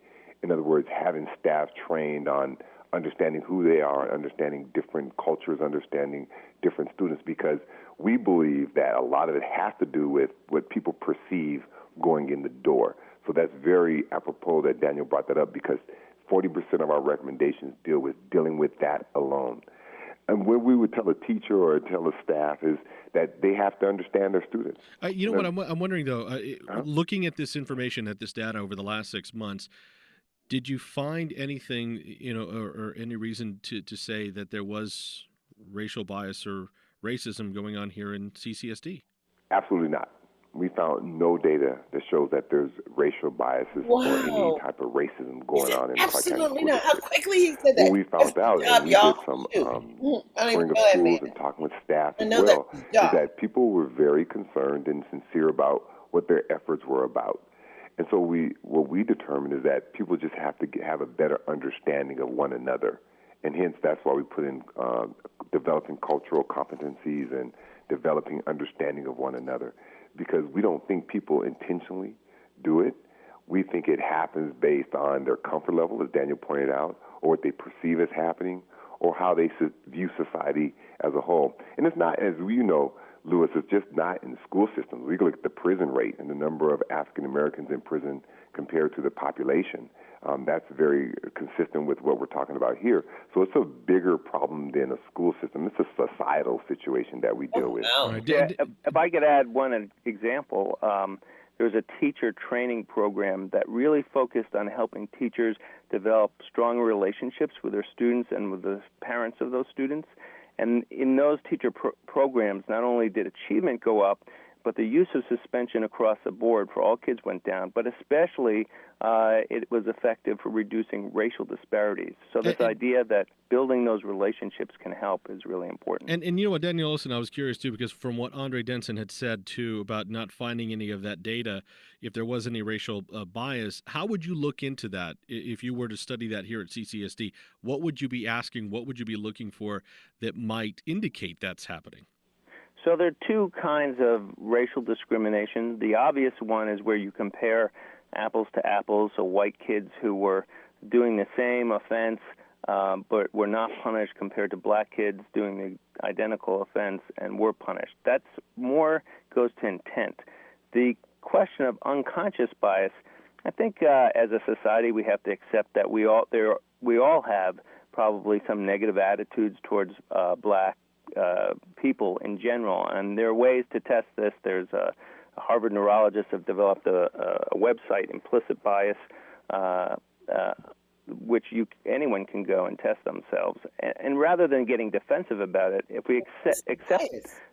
Speaker 5: In other words, having staff trained on understanding who they are, understanding different cultures, understanding different students, because we believe that a lot of it has to do with what people perceive going in the door. So that's very apropos that Daniel brought that up, because 40% of our recommendations dealing with that alone. And what we would tell a teacher or tell a staff is that they have to understand their students.
Speaker 3: What I'm wondering, though, looking at this information, at this data over the last 6 months, did you find anything, or any reason to say that there was racial bias or racism going on here in CCSD?
Speaker 5: Absolutely not. We found no data that shows that there's racial biases or any type of racism going on in the Clark County
Speaker 2: Absolutely
Speaker 5: School
Speaker 2: not. How
Speaker 5: District.
Speaker 2: quickly he said that.
Speaker 5: What we found out, and we did some touring of schools and talking with staff as well, is that people were very concerned and sincere about what their efforts were about. And so what we determined is that people just have to have a better understanding of one another. And hence, that's why we put in developing cultural competencies and developing understanding of one another. Because we don't think people intentionally do it. We think it happens based on their comfort level, as Daniel pointed out, or what they perceive as happening, or how they view society as a whole. And it's not, as you know, Lewis, it's just not in the school systems. We look at the prison rate and the number of African Americans in prison compared to the population. That's very consistent with what we're talking about here. So it's a bigger problem than a school system. It's a societal situation that we deal with.
Speaker 4: Yeah, if I could add one example, there was a teacher training program that really focused on helping teachers develop strong relationships with their students and with the parents of those students. And in those teacher programs, not only did achievement go up, but the use of suspension across the board for all kids went down, but especially it was effective for reducing racial disparities. So this idea that building those relationships can help is really important.
Speaker 3: And you know what, Daniel Olson, I was curious too, because from what Andre Denson had said too about not finding any of that data, if there was any racial bias, how would you look into that if you were to study that here at CCSD? What would you be asking? What would you be looking for that might indicate that's happening?
Speaker 4: So there are two kinds of racial discrimination. The obvious one is where you compare apples to apples, so white kids who were doing the same offense but were not punished compared to black kids doing the identical offense and were punished. That's more goes to intent. The question of unconscious bias, I think as a society we have to accept that we all have probably some negative attitudes towards black people in general. And there are ways to test this. There's a Harvard neurologist have developed a website, Implicit Bias, which anyone can go and test themselves. And rather than getting defensive about it, if we accept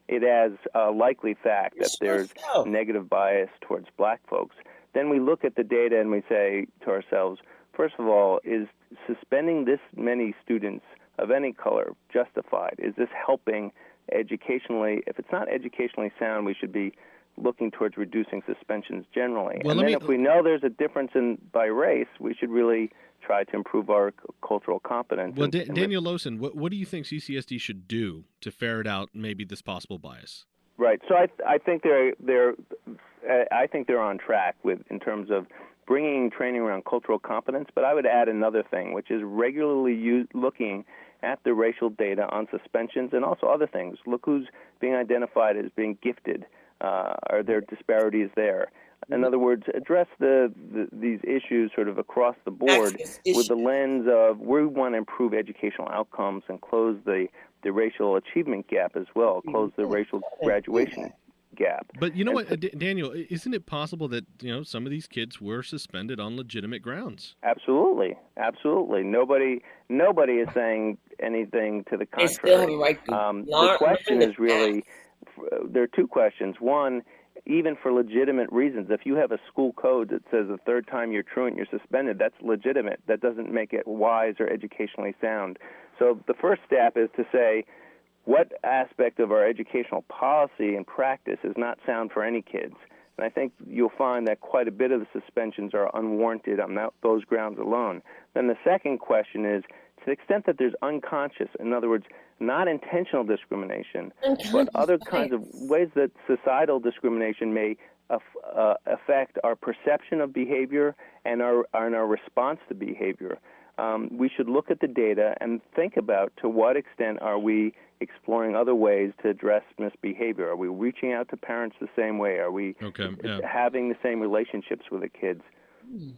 Speaker 4: it as a likely fact that there's negative bias towards black folks, then we look at the data and we say to ourselves, first of all, is suspending this many students of any color justified? Is this helping educationally? If it's not educationally sound, we should be looking towards reducing suspensions generally.
Speaker 3: Well,
Speaker 4: and then if we know there's a difference by race, we should really try to improve our cultural competence.
Speaker 3: Well, Daniel Lowson, what do you think CCSD should do to ferret out maybe this possible bias?
Speaker 4: Right. So I think they're on track in terms of bringing training around cultural competence. But I would add another thing, which is regularly looking at the racial data on suspensions and also other things. Look who's being identified as being gifted. Are there disparities there? In other words, address these issues sort of across the board with the lens of we want to improve educational outcomes and close the racial achievement gap as well, close the racial graduation gap.
Speaker 3: But you know what, Daniel, isn't it possible that some of these kids were suspended on legitimate grounds?
Speaker 4: Absolutely. Nobody is saying anything to the contrary.
Speaker 2: They still have a right to
Speaker 4: the question is really, there are two questions. One, even for legitimate reasons, if you have a school code that says the third time you're truant, you're suspended, that's legitimate. That doesn't make it wise or educationally sound. So the first step is to say, what aspect of our educational policy and practice is not sound for any kids? And I think you'll find that quite a bit of the suspensions are unwarranted on those grounds alone. Then the second question is, to the extent that there's unconscious, in other words, not intentional discrimination, but other kinds of ways that societal discrimination may affect our perception of behavior and our response to behavior, we should look at the data and think about to what extent are we exploring other ways to address misbehavior. Are we reaching out to parents the same way? Are we having the same relationships with the kids?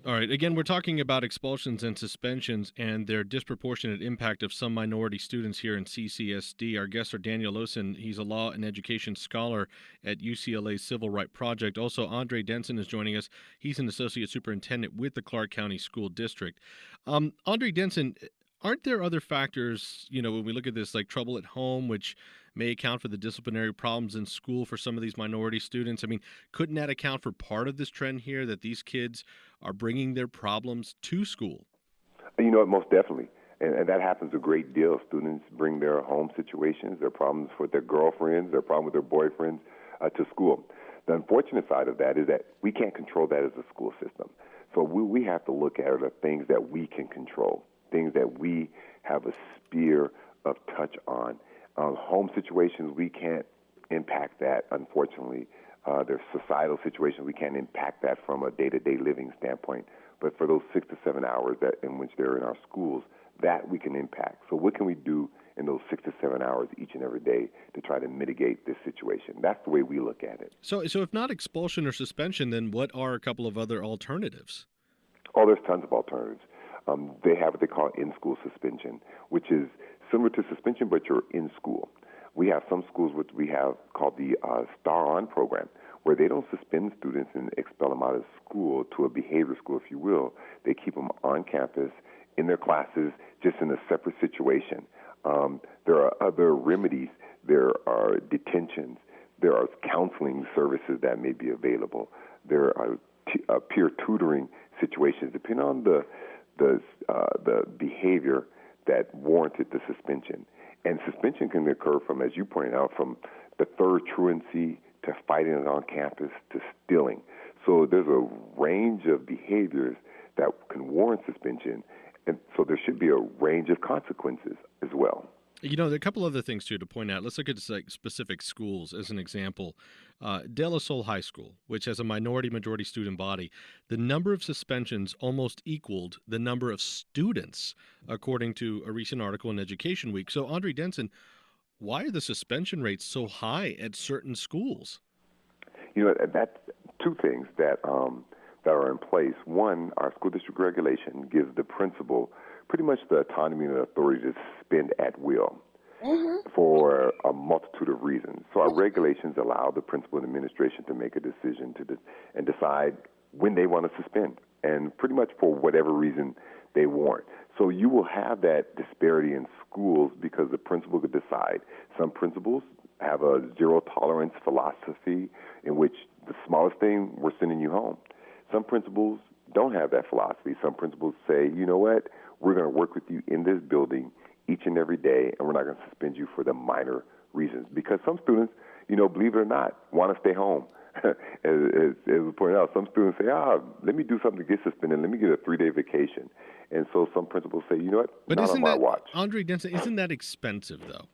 Speaker 3: All right. Again, we're talking about expulsions and suspensions and their disproportionate impact of some minority students here in CCSD. Our guests are Daniel Lowson. He's a law and education scholar at UCLA's Civil Rights Project. Also, Andre Denson is joining us. He's an associate superintendent with the Clark County School District. Andre Denson, aren't there other factors, when we look at this, like trouble at home, which may account for the disciplinary problems in school for some of these minority students? I mean, couldn't that account for part of this trend here, that these kids are bringing their problems to school?
Speaker 5: Most definitely. And that happens a great deal. Students bring their home situations, their problems with their girlfriends, their problem with their boyfriends to school. The unfortunate side of that is that we can't control that as a school system. So we have to look at the things that we can control, things that we have a sphere of touch on. Home situations, we can't impact that, unfortunately. There's societal situations, we can't impact that from a day-to-day living standpoint. But for those 6 to 7 hours in which they're in our schools, that we can impact. So what can we do in those 6 to 7 hours each and every day to try to mitigate this situation? That's the way we look at it.
Speaker 3: So if not expulsion or suspension, then what are a couple of other alternatives?
Speaker 5: Oh, there's tons of alternatives. They have what they call in-school suspension, which is similar to suspension, but you're in school. We have some schools which we have called the Star On program, where they don't suspend students and expel them out of school to a behavior school, if you will. They keep them on campus, in their classes, just in a separate situation. There are other remedies. There are detentions. There are counseling services that may be available. There are peer tutoring situations, depending on the behavior that warranted the suspension. And suspension can occur from, as you pointed out, from the third truancy to fighting on campus to stealing. So there's a range of behaviors that can warrant suspension, and so there should be a range of consequences as well.
Speaker 3: There are a couple other things, too, to point out. Let's look at specific schools as an example. De La Salle High School, which has a majority student body, the number of suspensions almost equaled the number of students, according to a recent article in Education Week. So, Andre Denson, why are the suspension rates so high at certain schools?
Speaker 5: That's two things that are in place. One, our school district regulation gives the principal pretty much the autonomy and the authority to suspend at will
Speaker 2: Mm-hmm.
Speaker 5: for a multitude of reasons. So our regulations allow the principal and administration to make a decision and decide when they want to suspend, and pretty much for whatever reason they want. So you will have that disparity in schools because the principal could decide. Some principals have a zero tolerance philosophy in which the smallest thing, we're sending you home. Some principals don't have that philosophy. Some principals say, you know what, we're going to work with you in this building each and every day, and we're not going to suspend you for the minor reasons. Because some students, believe it or not, want to stay home. as we pointed out, some students say, let me do something to get suspended. Let me get a 3-day vacation. And so some principals say, you know what,
Speaker 3: But
Speaker 5: not on my watch.
Speaker 3: Andre Denson, isn't that expensive, though,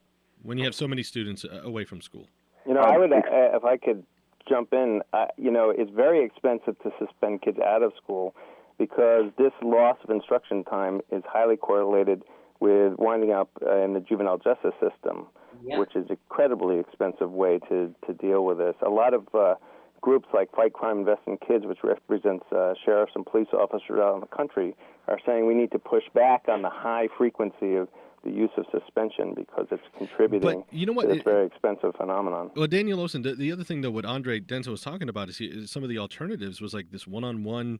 Speaker 3: when you have so many students away from school?
Speaker 4: I would, if I could jump in, it's very expensive to suspend kids out of school because this loss of instruction time is highly correlated with winding up in the juvenile justice system, which is an incredibly expensive way to deal with this. A lot of groups like Fight Crime, Invest in Kids, which represents sheriffs and police officers around the country, are saying we need to push back on the high frequency of the use of suspension because it's contributing to this very expensive phenomenon.
Speaker 3: Well, Daniel Olson, the other thing, though, what Andre Denson was talking about is some of the alternatives was like this one-on-one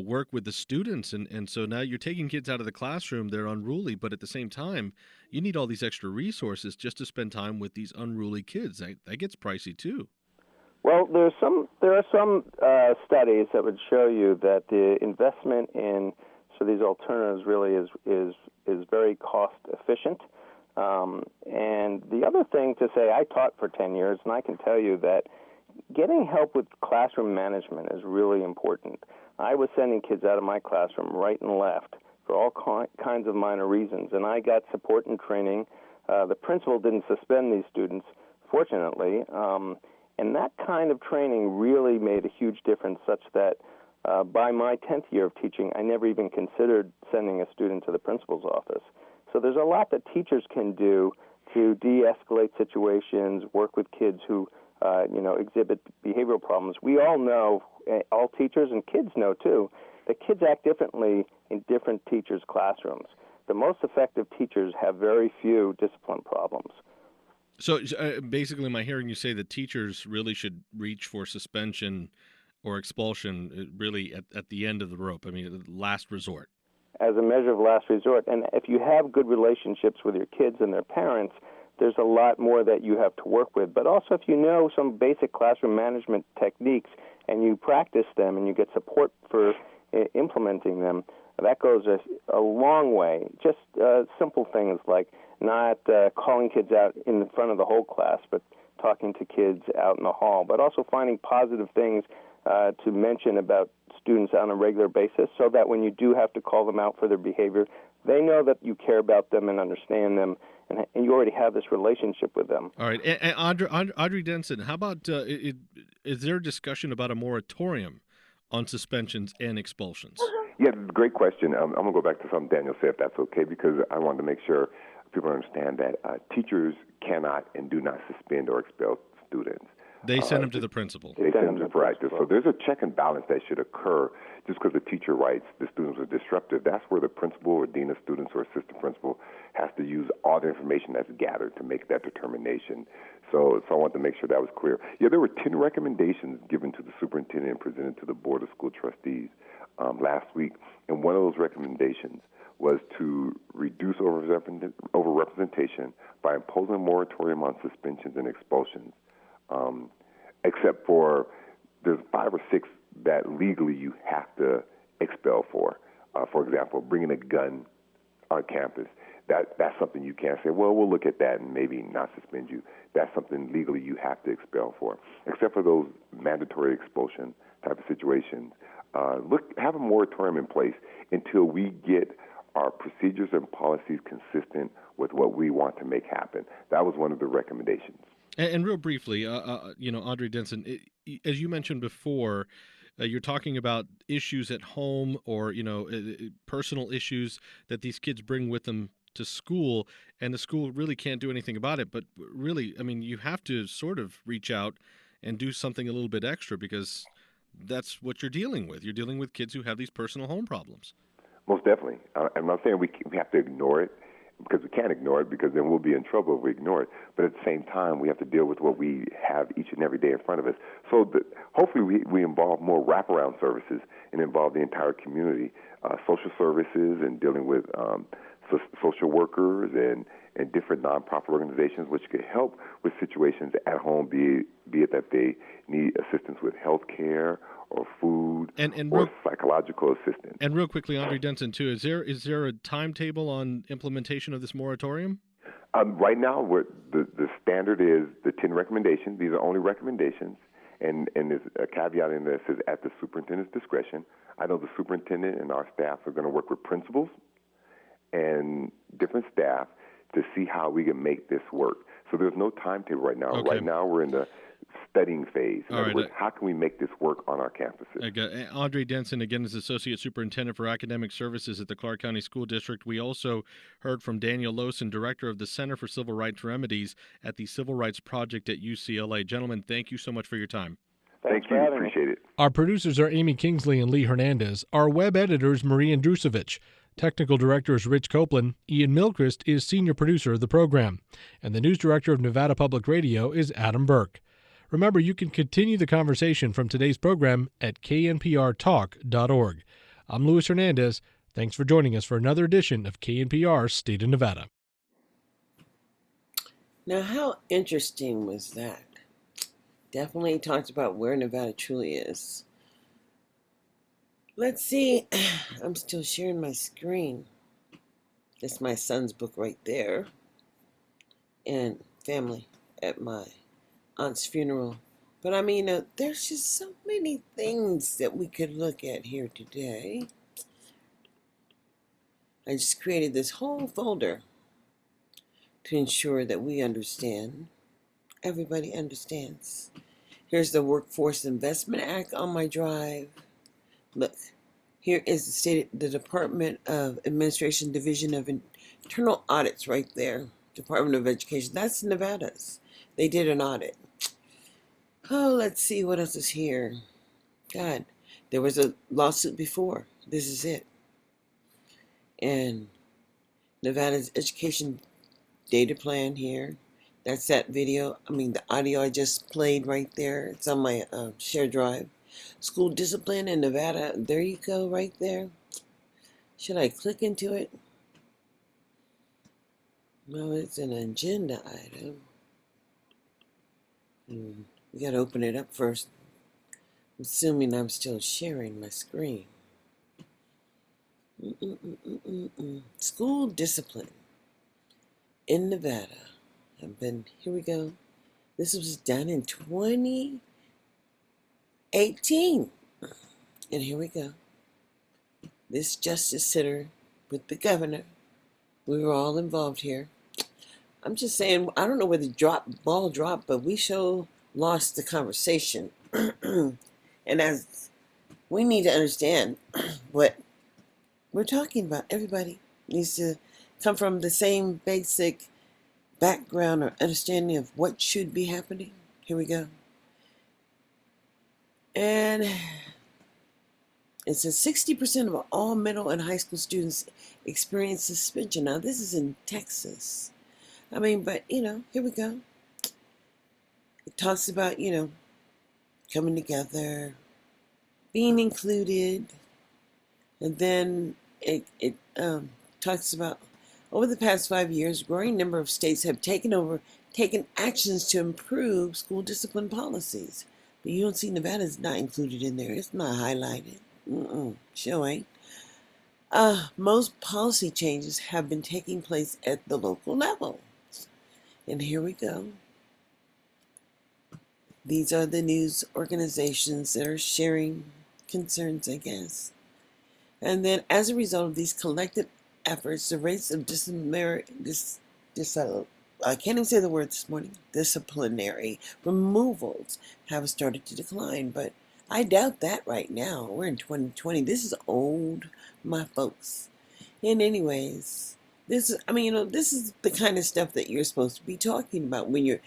Speaker 3: work with the students. And so now you're taking kids out of the classroom, they're unruly, but at the same time, you need all these extra resources just to spend time with these unruly kids. That gets pricey too.
Speaker 4: Well, there are some studies that would show you that the investment in these alternatives really is very cost efficient. And the other thing to say, I taught for 10 years, and I can tell you that getting help with classroom management is really important. I was sending kids out of my classroom right and left for all kinds of minor reasons, and I got support and training. The principal didn't suspend these students, fortunately, and that kind of training really made a huge difference such that by my 10th year of teaching, I never even considered sending a student to the principal's office. So there's a lot that teachers can do to de-escalate situations, work with kids who exhibit behavioral problems. We all know, all teachers and kids know too, that kids act differently in different teachers' classrooms. The most effective teachers have very few discipline problems.
Speaker 3: So basically, am I hearing you say that teachers really should reach for suspension or expulsion really at the end of the rope? I mean, last resort.
Speaker 4: As a measure of last resort. And if you have good relationships with your kids and their parents, there's a lot more that you have to work with. But also, if you know some basic classroom management techniques and you practice them and you get support for implementing them, that goes a long way. Just simple things like not calling kids out in front of the whole class, but talking to kids out in the hall, but also finding positive things to mention about students on a regular basis so that when you do have to call them out for their behavior, they know that you care about them and understand them, and you already have this relationship with them.
Speaker 3: All right. And Audrey Denson, how about, is there a discussion about a moratorium on suspensions and expulsions?
Speaker 5: Yeah, great question. I'm going to go back to something Daniel said, if that's okay, because I wanted to make sure people understand that teachers cannot and do not suspend or expel students.
Speaker 3: They send them to the principal.
Speaker 5: They send them to practice. So there's a check and balance that should occur just because the teacher writes the students are disruptive. That's where the principal or dean of students or assistant principal has to use all the information that's gathered to make that determination. So I want to make sure that was clear. Yeah, there were 10 recommendations given to the superintendent and presented to the Board of School Trustees last week. And one of those recommendations was to reduce overrepresentation by imposing a moratorium on suspensions and expulsions. Except for there's 5 or 6 that legally you have to expel for. For example, bringing a gun on campus. That's something you can't say, well, we'll look at that and maybe not suspend you. That's something legally you have to expel for. Except for those mandatory expulsion type of situations. Have a moratorium in place until we get our procedures and policies consistent with what we want to make happen. That was one of the recommendations.
Speaker 3: And real briefly, Audrey Denson, as you mentioned before, you're talking about issues at home or, personal issues that these kids bring with them to school, and the school really can't do anything about it. But really, I mean, you have to sort of reach out and do something a little bit extra because that's what you're dealing with. You're dealing with kids who have these personal home problems.
Speaker 5: Most definitely. I'm not saying we have to ignore it, because we can't ignore it, because then we'll be in trouble if we ignore it. But at the same time, we have to deal with what we have each and every day in front of us. So hopefully we involve more wraparound services and involve the entire community, social services and dealing with social workers and different nonprofit organizations, which could help with situations at home, be it that they need assistance with health care or food or psychological assistance.
Speaker 3: And real quickly, Andre Denson, too, is there a timetable on implementation of this moratorium?
Speaker 5: Right now, the standard is the 10 recommendations. These are only recommendations, and there's a caveat in there that says at the superintendent's discretion. I know the superintendent and our staff are going to work with principals and different staff to see how we can make this work. So there's no timetable right now.
Speaker 3: Okay.
Speaker 5: Right now, we're in the studying phase. In
Speaker 3: All
Speaker 5: other
Speaker 3: right.
Speaker 5: words, how can we make this work on our campuses?
Speaker 3: Andre Denson, again, is Associate Superintendent for Academic Services at the Clark County School District. We also heard from Daniel Lowson, Director of the Center for Civil Rights Remedies at the Civil Rights Project at UCLA. Gentlemen, thank you so much for your time.
Speaker 5: Thank you. Appreciate it.
Speaker 6: Our producers are Amy Kingsley and Lee Hernandez. Our web editor is Marie Andrusovich. Technical Director is Rich Copeland. Ian Milchrist is Senior Producer of the program. And the News Director of Nevada Public Radio is Adam Burke. Remember, you can continue the conversation from today's program at knprtalk.org. I'm Luis Hernandez. Thanks for joining us for another edition of KNPR State of Nevada.
Speaker 2: Now, how interesting was that? Definitely talked about where Nevada truly is. Let's see. I'm still sharing my screen. That's my son's book right there. And family at my aunt's funeral. But I mean, there's just so many things that we could look at here today. I just created this whole folder to ensure that we understand. Everybody understands. Here's the Workforce Investment Act on my drive. Look, here is the Department of Administration Division of Internal Audits right there. Department of Education. That's Nevada's. They did an audit. Oh, let's see what else is here. God, there was a lawsuit before. This is it. And Nevada's Education Data Plan here. That's that video. The audio I just played right there. It's on my shared drive. School discipline in Nevada. There you go, right there. Should I click into it? No, it's an agenda item. We got to open it up first. I'm assuming I'm still sharing my screen. School discipline in Nevada. Here we go. This was done in 2018. And here we go. This justice sitter with the governor. We were all involved here. I'm just saying, I don't know where the ball dropped, but we lost the conversation. And as we need to understand what we're talking about, everybody needs to come from the same basic background or understanding of what should be happening. Here we go. And it says 60% of all middle and high school students experience suspension. Now, this is in Texas. But, here we go. It talks about, coming together, being included. And then it talks about, over the past 5 years, a growing number of states have taken actions to improve school discipline policies. But you don't see Nevada's not included in there. It's not highlighted. Sure ain't. Most policy changes have been taking place at the local level. And here we go. These are the news organizations that are sharing concerns, I guess. And then as a result of these collective efforts, the rates of I can't even say the word this morning, disciplinary removals have started to decline. But I doubt that right now. We're in 2020. This is old, my folks. And anyways, this is the kind of stuff that you're supposed to be talking about when you're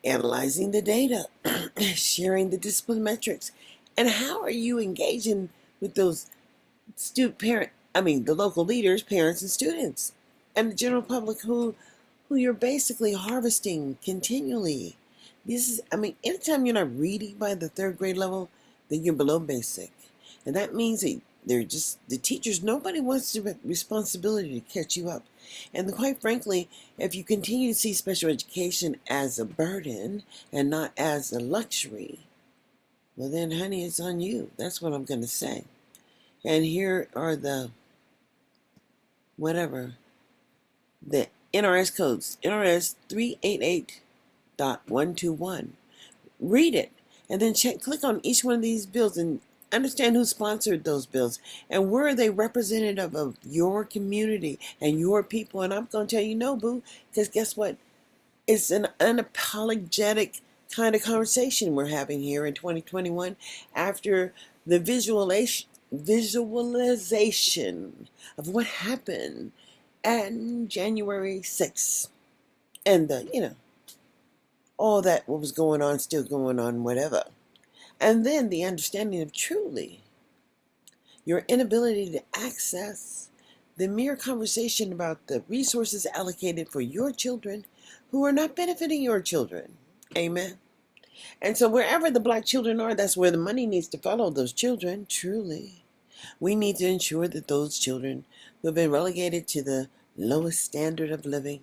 Speaker 2: analyzing the data, sharing the discipline metrics. And how are you engaging with those student parent the local leaders, parents, and students, and the general public who you're basically harvesting continually. This is, anytime you're not reading by the third grade level, then you're below basic. And that means that they're just, the teachers, nobody wants the responsibility to catch you up. And quite frankly, if you continue to see special education as a burden and not as a luxury, well then, honey, it's on you. That's what I'm going to say. And here are the NRS codes. NRS 388.121. Read it and then click on each one of these bills and understand who sponsored those bills and were they representative of your community and your people. And I'm going to tell you no, boo, because guess what? It's an unapologetic kind of conversation we're having here in 2021 after the visualization of what happened on January 6th. And all that what was going on, still going on, whatever. And then the understanding of truly your inability to access the mere conversation about the resources allocated for your children who are not benefiting your children. Amen. And so wherever the black children are, that's where the money needs to follow those children, truly. We need to ensure that those children who have been relegated to the lowest standard of living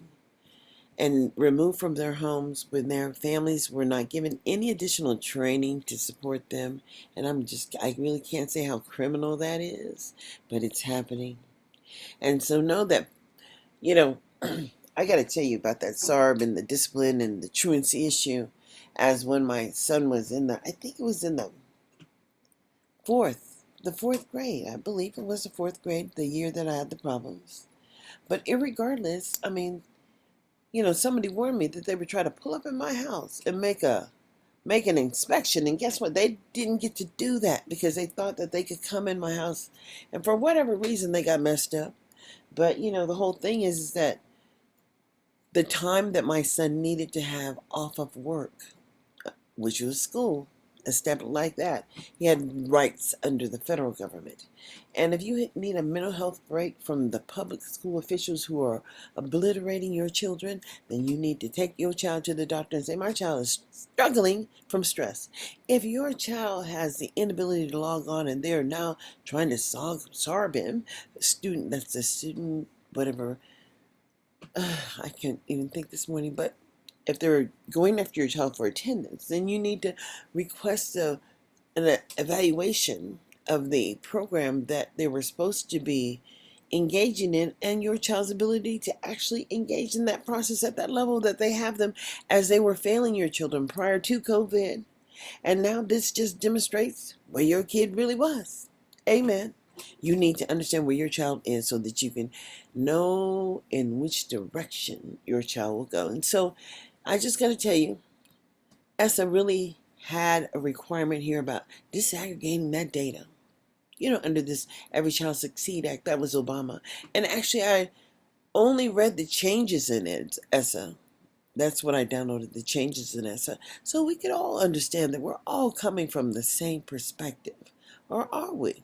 Speaker 2: and removed from their homes when their families were not given any additional training to support them. And I really can't say how criminal that is, but it's happening. And so know that, I got to tell you about that SARB and the discipline and the truancy issue as when my son was I think it was in the fourth grade. I believe it was the fourth grade, the year that I had the problems. But irregardless, somebody warned me that they would try to pull up in my house and make an inspection. And guess what? They didn't get to do that because they thought that they could come in my house. And for whatever reason, they got messed up. But, the whole thing is that the time that my son needed to have off of work, which was school, a step like that, he had rights under the federal government. And if you need a mental health break from the public school officials who are obliterating your children, then you need to take your child to the doctor and say, my child is struggling from stress. If your child has the inability to log on and they're now trying to SARB him, whatever, I can't even think this morning, but if they're going after your child for attendance, then you need to request an evaluation of the program that they were supposed to be engaging in and your child's ability to actually engage in that process at that level that they have them, as they were failing your children prior to COVID. And now this just demonstrates where your kid really was. Amen. You need to understand where your child is so that you can know in which direction your child will go. And so I just got to tell you, ESSA really had a requirement here about disaggregating that data. Under this Every Child Succeed Act, that was Obama. And actually, I only read the changes in ESSA. That's what I downloaded, the changes in ESSA. So we could all understand that we're all coming from the same perspective. Or are we?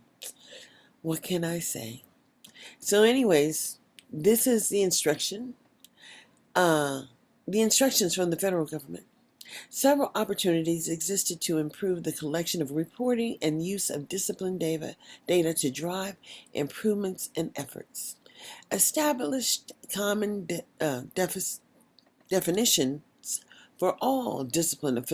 Speaker 2: What can I say? So anyways, this is the instruction. The instructions from the federal government. Several opportunities existed to improve the collection of reporting and use of discipline data to drive improvements in efforts. Established common definitions for all discipline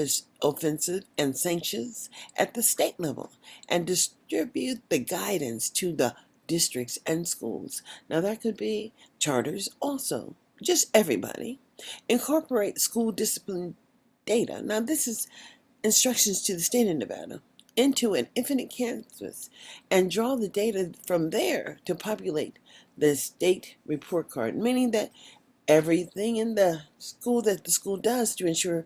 Speaker 2: offensive and sanctions at the state level and distribute the guidance to the districts and schools. Now that could be charters also, just everybody. Incorporate school discipline data. Now this is instructions to the state of Nevada into an infinite canvas and draw the data from there to populate the state report card, meaning that everything in the school that the school does to ensure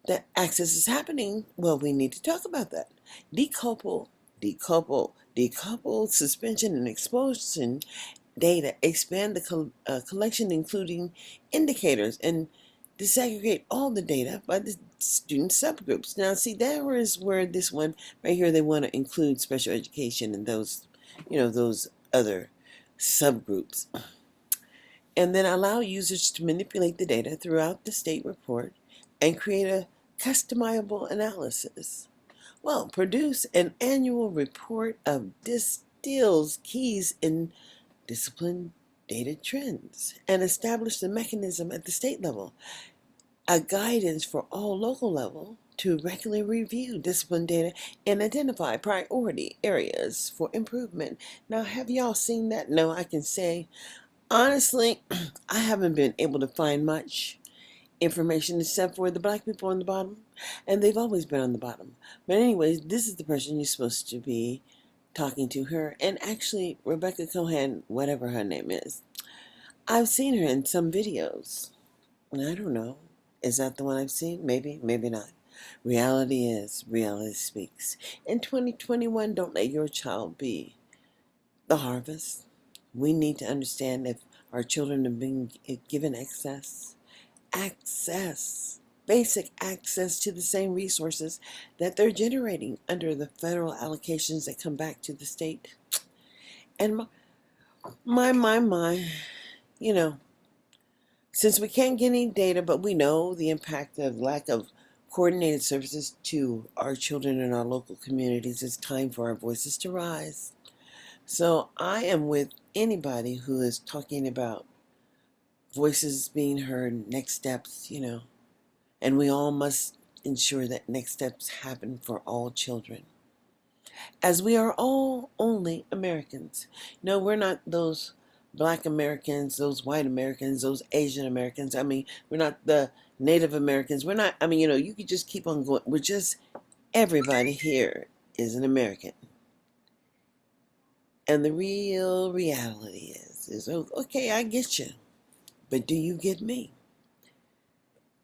Speaker 2: that access is happening, well, we need to talk about that. Decouple suspension and expulsion data, expand the collection including indicators, and disaggregate all the data by the student subgroups. Now see, there is where this one right here, they want to include special education and those, those other subgroups, and then allow users to manipulate the data throughout the state report and create a customizable analysis. Well, produce an annual report of distills keys in discipline data trends and establish the mechanism at the state level, a guidance for all local level to regularly review discipline data and identify priority areas for improvement. Now, have y'all seen that? No, I can say, honestly, I haven't been able to find much information except for the black people on the bottom, and they've always been on the bottom. But anyways, this is the person you're supposed to be talking to her, and actually Rebecca Cohen, whatever her name is, I've seen her in some videos, and I don't know, is that the one I've seen? Maybe, maybe not. Reality speaks. In 2021, don't let your child be the harvest. We need to understand if our children are being given basic access to the same resources that they're generating under the federal allocations that come back to the state. And my, you know, since we can't get any data, but we know the impact of lack of coordinated services to our children in our local communities, it's time for our voices to rise. So I am with anybody who is talking about voices being heard, next steps, and we all must ensure that next steps happen for all children. As we are all only Americans. No, we're not those Black Americans, those white Americans, those Asian Americans. I mean, we're not the Native Americans. We're not, you could just keep on going. We're just, everybody here is an American. And the real reality is, okay, I get you, but do you get me?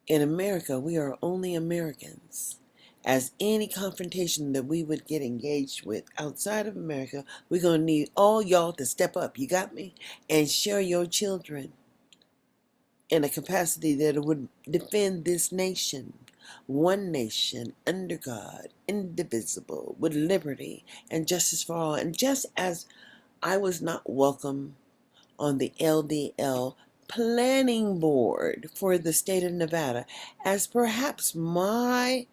Speaker 2: In America, we are only Americans. As any confrontation that we would get engaged with outside of America, we're going to need all y'all to step up, you got me? And share your children in a capacity that would defend this nation. One nation, under God, indivisible, with liberty and justice for all. And just as I was not welcome on the LDL planning board for the state of Nevada, as perhaps my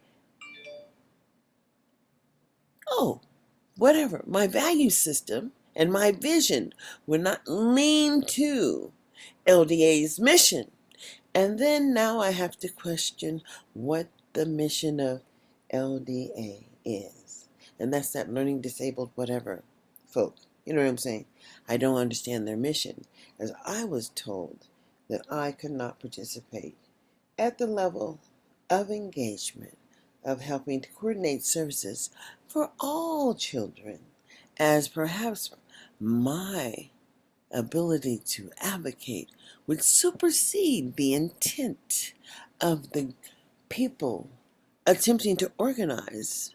Speaker 2: my value system and my vision would not lean to LDA's mission. And then now I have to question what the mission of LDA is. And that's that learning disabled whatever folk. You know what I'm saying? I don't understand their mission, as I was told that I could not participate at the level of engagement of helping to coordinate services for all children, as perhaps my ability to advocate would supersede the intent of the people attempting to organize.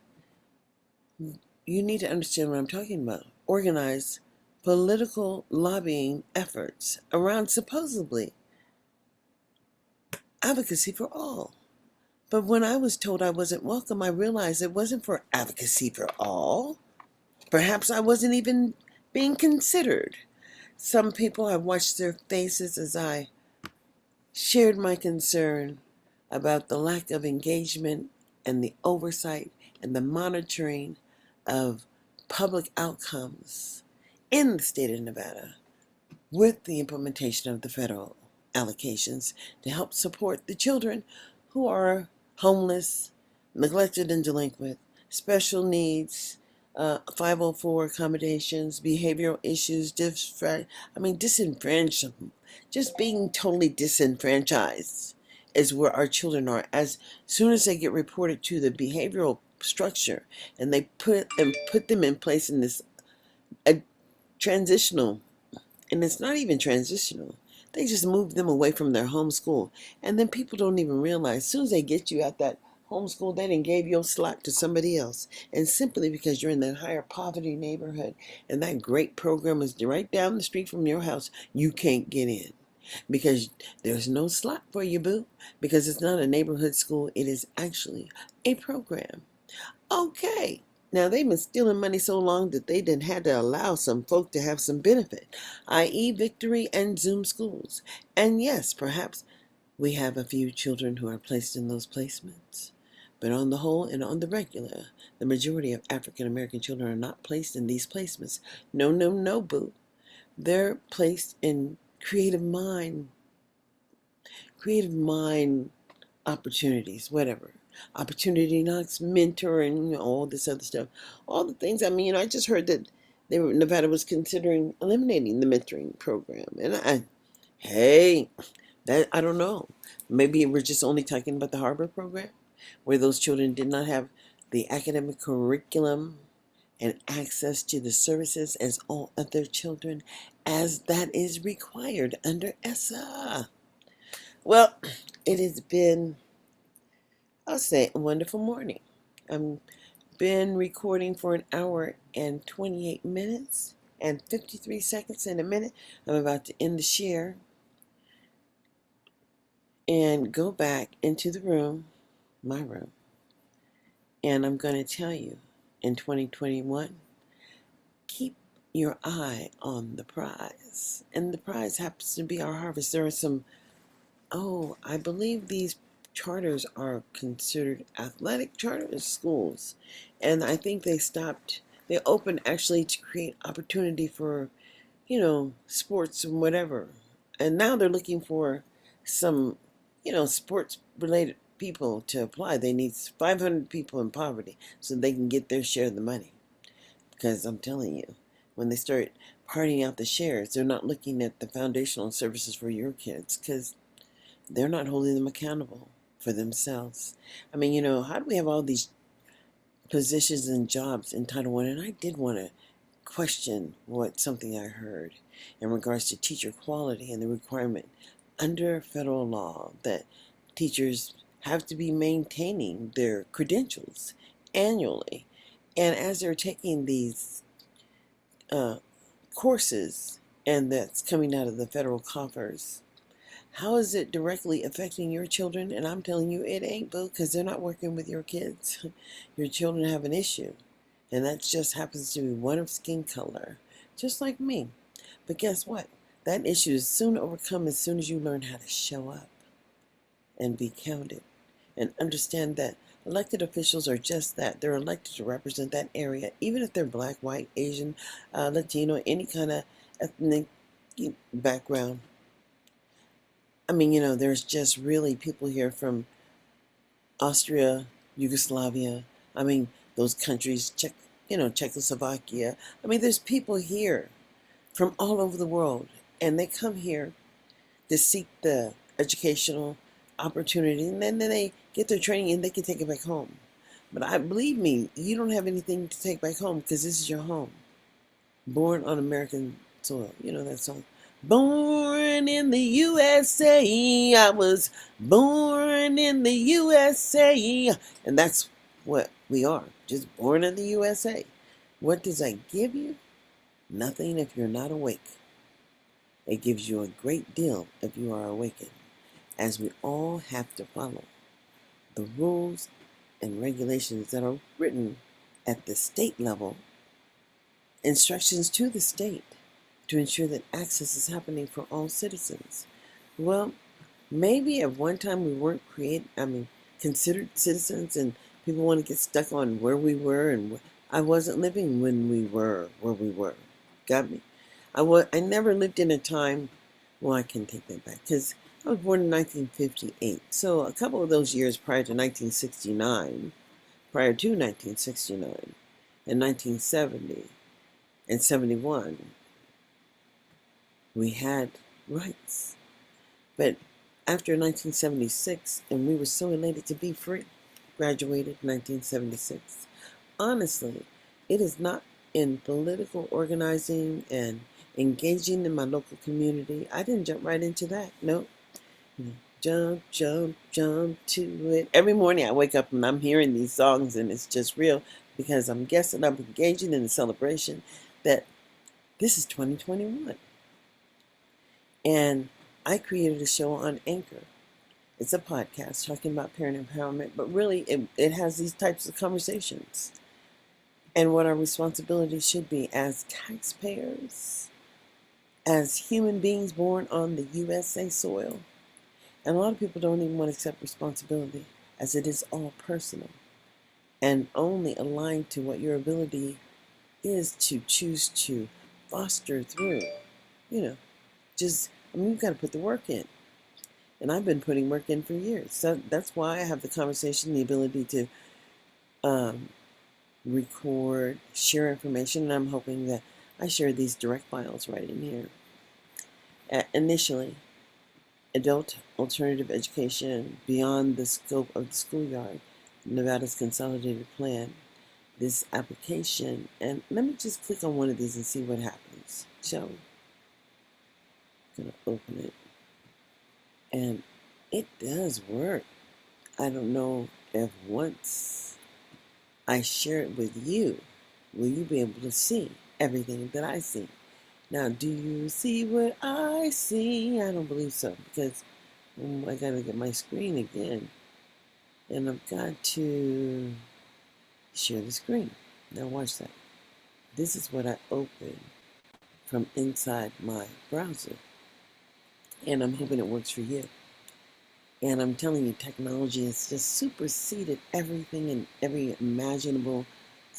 Speaker 2: You need to understand what I'm talking about. Organize political lobbying efforts around supposedly advocacy for all. But when I was told I wasn't welcome, I realized it wasn't for advocacy for all. Perhaps I wasn't even being considered. Some people, I watched their faces as I shared my concern about the lack of engagement and the oversight and the monitoring of public outcomes in the state of Nevada with the implementation of the federal allocations to help support the children who are homeless, neglected and delinquent, special needs, 504 accommodations, behavioral issues, disenfranchised, just being totally disenfranchised is where our children are. As soon as they get reported to the behavioral structure and they put them in place in this transitional, and it's not even transitional. They just move them away from their home school. And then people don't even realize, as soon as they get you out that home school, they done gave your slot to somebody else. And simply because you're in that higher poverty neighborhood and that great program is right down the street from your house, you can't get in. Because there's no slot for you, boo. Because it's not a neighborhood school. It is actually a program. Okay. Now, they've been stealing money so long that they didn't had to allow some folk to have some benefit, i.e. Victory and Zoom schools. And yes, perhaps we have a few children who are placed in those placements. But on the whole and on the regular, the majority of African American children are not placed in these placements. No, no, no, boo. They're placed in creative mind opportunities, whatever. Opportunity knocks, mentoring, all this other stuff. All the things. I mean, I just heard that Nevada was considering eliminating the mentoring program. And hey, that I don't know. Maybe we're just only talking about the Harbor program, where those children did not have the academic curriculum and access to the services as all other children, as that is required under ESSA. Well, it has been, I'll say, a wonderful morning. I've been recording for an hour and 28 minutes and 53 seconds in a minute. I'm about to end the share and go back into the room, my room, and I'm going to tell you, in 2021, keep your eye on the prize. And the prize happens to be our harvest. There are some, I believe these charters are considered athletic charter schools. And I think they opened actually to create opportunity for, sports and whatever. And now they're looking for some, sports related people to apply. They need 500 people in poverty so they can get their share of the money. Because I'm telling you, when they start parting out the shares, they're not looking at the foundational services for your kids because they're not holding them accountable for themselves. I mean, how do we have all these positions and jobs in Title I? And I did want to question something I heard in regards to teacher quality and the requirement under federal law that teachers have to be maintaining their credentials annually. And as they're taking these courses, and that's coming out of the federal coffers, how is it directly affecting your children? And I'm telling you, it ain't, boo, because they're not working with your kids. Your children have an issue, and that just happens to be one of skin color, just like me. But guess what? That issue is soon overcome as soon as you learn how to show up and be counted and understand that elected officials are just that. They're elected to represent that area, even if they're black, white, Asian, Latino, any kind of ethnic background. I mean, there's just really people here from Austria, Yugoslavia. I mean, those countries, Czechoslovakia. I mean, there's people here from all over the world, and they come here to seek the educational opportunity, and then they get their training and they can take it back home. But believe me, you don't have anything to take back home because this is your home. Born on American soil. You know that song? Born in the USA, I was born in the USA. And that's what we are, just born in the USA. What does that give you? Nothing if you're not awake. It gives you a great deal if you are awakened, as we all have to follow the rules and regulations that are written at the state level, instructions to the state to ensure that access is happening for all citizens. Well, maybe at one time we weren't considered citizens, and people want to get stuck on where we were, and I wasn't living when we were where we were. Got me? I never lived in a time, well, I can take that back, because I was born in 1958. So a couple of those years prior to 1969, and 1970 and 71, we had rights. But after 1976, and we were so elated to be free, graduated 1976. Honestly, it is not in political organizing and engaging in my local community. I didn't jump right into that. Nope. Jump to it. Every morning I wake up and I'm hearing these songs, and it's just real because I'm guessing I'm engaging in the celebration that this is 2021. And I created a show on Anchor. It's a podcast talking about parent empowerment, but really it has these types of conversations. and what our responsibility should be as taxpayers, as human beings born on the USA soil. And a lot of people don't even want to accept responsibility, as it is all personal and only aligned to what your ability is to choose to foster through. You've got to put the work in. And I've been putting work in for years. So that's why I have the conversation, the ability to record, share information, and I'm hoping that I share these direct files right in here. Initially, adult alternative education beyond the scope of the schoolyard, Nevada's consolidated plan, this application, and let me just click on one of these and see what happens, shall we? I'm going to open it, and it does work. I don't know if once I share it with you, will you be able to see everything that I see? Now, do you see what I see? I don't believe so, because I got to get my screen again, and I've got to share the screen. Now watch that. This is what I open from inside my browser, and I'm hoping it works for you. And I'm telling you, technology has just superseded everything and every imaginable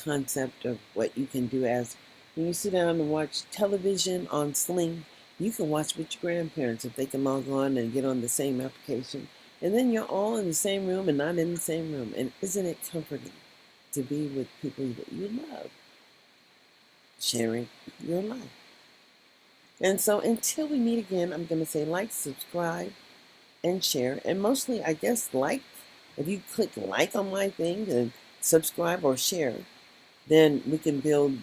Speaker 2: concept of what you can do. As when you sit down and watch television on Sling, you can watch with your grandparents if they can log on and get on the same application. And then you're all in the same room and not in the same room. And isn't it comforting to be with people that you love, sharing your life? And so until we meet again, I'm going to say like, subscribe, and share. And mostly, I guess, like. If you click like on my thing and subscribe or share, then we can build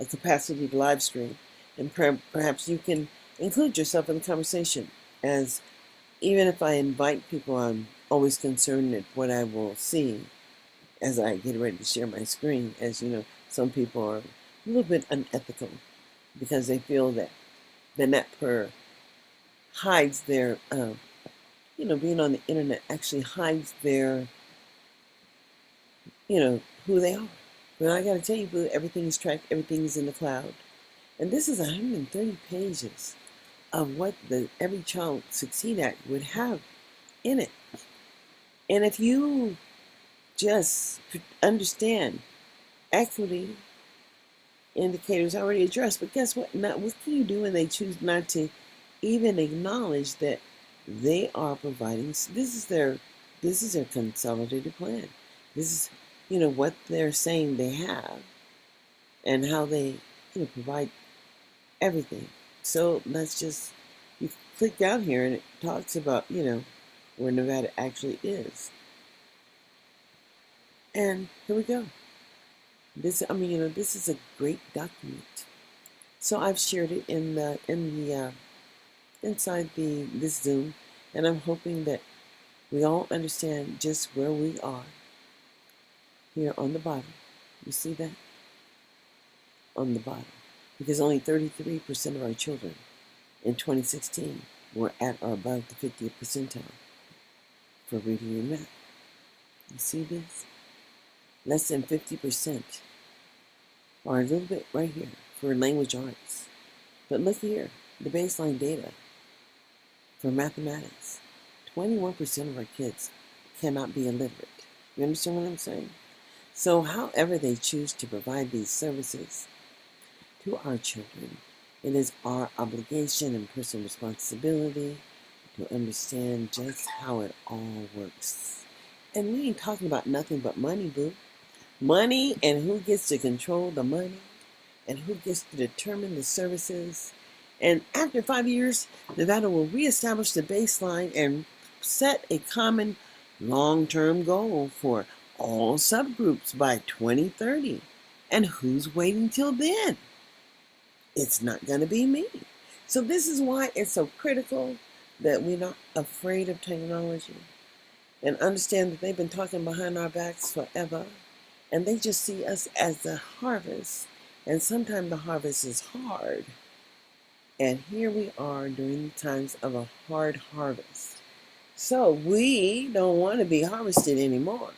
Speaker 2: a capacity to live stream. And perhaps you can include yourself in the conversation. As even if I invite people, I'm always concerned at what I will see as I get ready to share my screen. As you know, some people are a little bit unethical because they feel that the net per hides their, being on the internet actually hides their, who they are. But I got to tell you, boo, everything is tracked, everything is in the cloud. And this is 130 pages of what the Every Child Succeed Act would have in it. And if you just understand equity indicators already addressed, but guess what? What can you do when they choose not to even acknowledge that they are providing? This is their consolidated plan. This is what they're saying they have, and how they provide everything. So let's just, you click down here and it talks about where Nevada actually is. And here we go. This is a great document. So I've shared it in the inside this Zoom, and I'm hoping that we all understand just where we are here on the bottom. You see that? On the bottom. Because only 33% of our children in 2016 were at or above the 50th percentile for reading and math. You see this? Less than 50%, or a little bit right here, for language arts. But look here, the baseline data for mathematics. 21% of our kids cannot be illiterate. You understand what I'm saying? So however they choose to provide these services to our children, it is our obligation and personal responsibility to understand just how it all works. And we ain't talking about nothing but money, boo. Money, and who gets to control the money, and who gets to determine the services. And after 5 years, Nevada will reestablish the baseline and set a common long-term goal for all subgroups by 2030. And who's waiting till then? It's not going to be me. So this is why it's so critical that we're not afraid of technology and understand that they've been talking behind our backs forever. And they just see us as the harvest. And sometimes the harvest is hard. And here we are during the times of a hard harvest. So we don't want to be harvested anymore.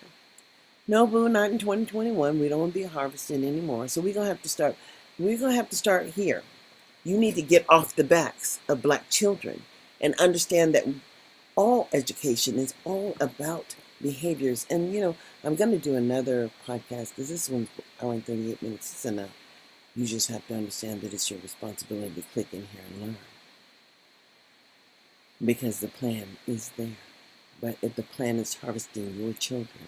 Speaker 2: No, boo, not in 2021. We don't want to be harvesting anymore. So we're gonna have to start. We're gonna have to start here. You need to get off the backs of black children and understand that all education is all about behaviors. And I'm gonna do another podcast because this one's hour and 38 minutes is enough. You just have to understand that it's your responsibility to click in here and learn because the plan is there. But if the plan is harvesting your children,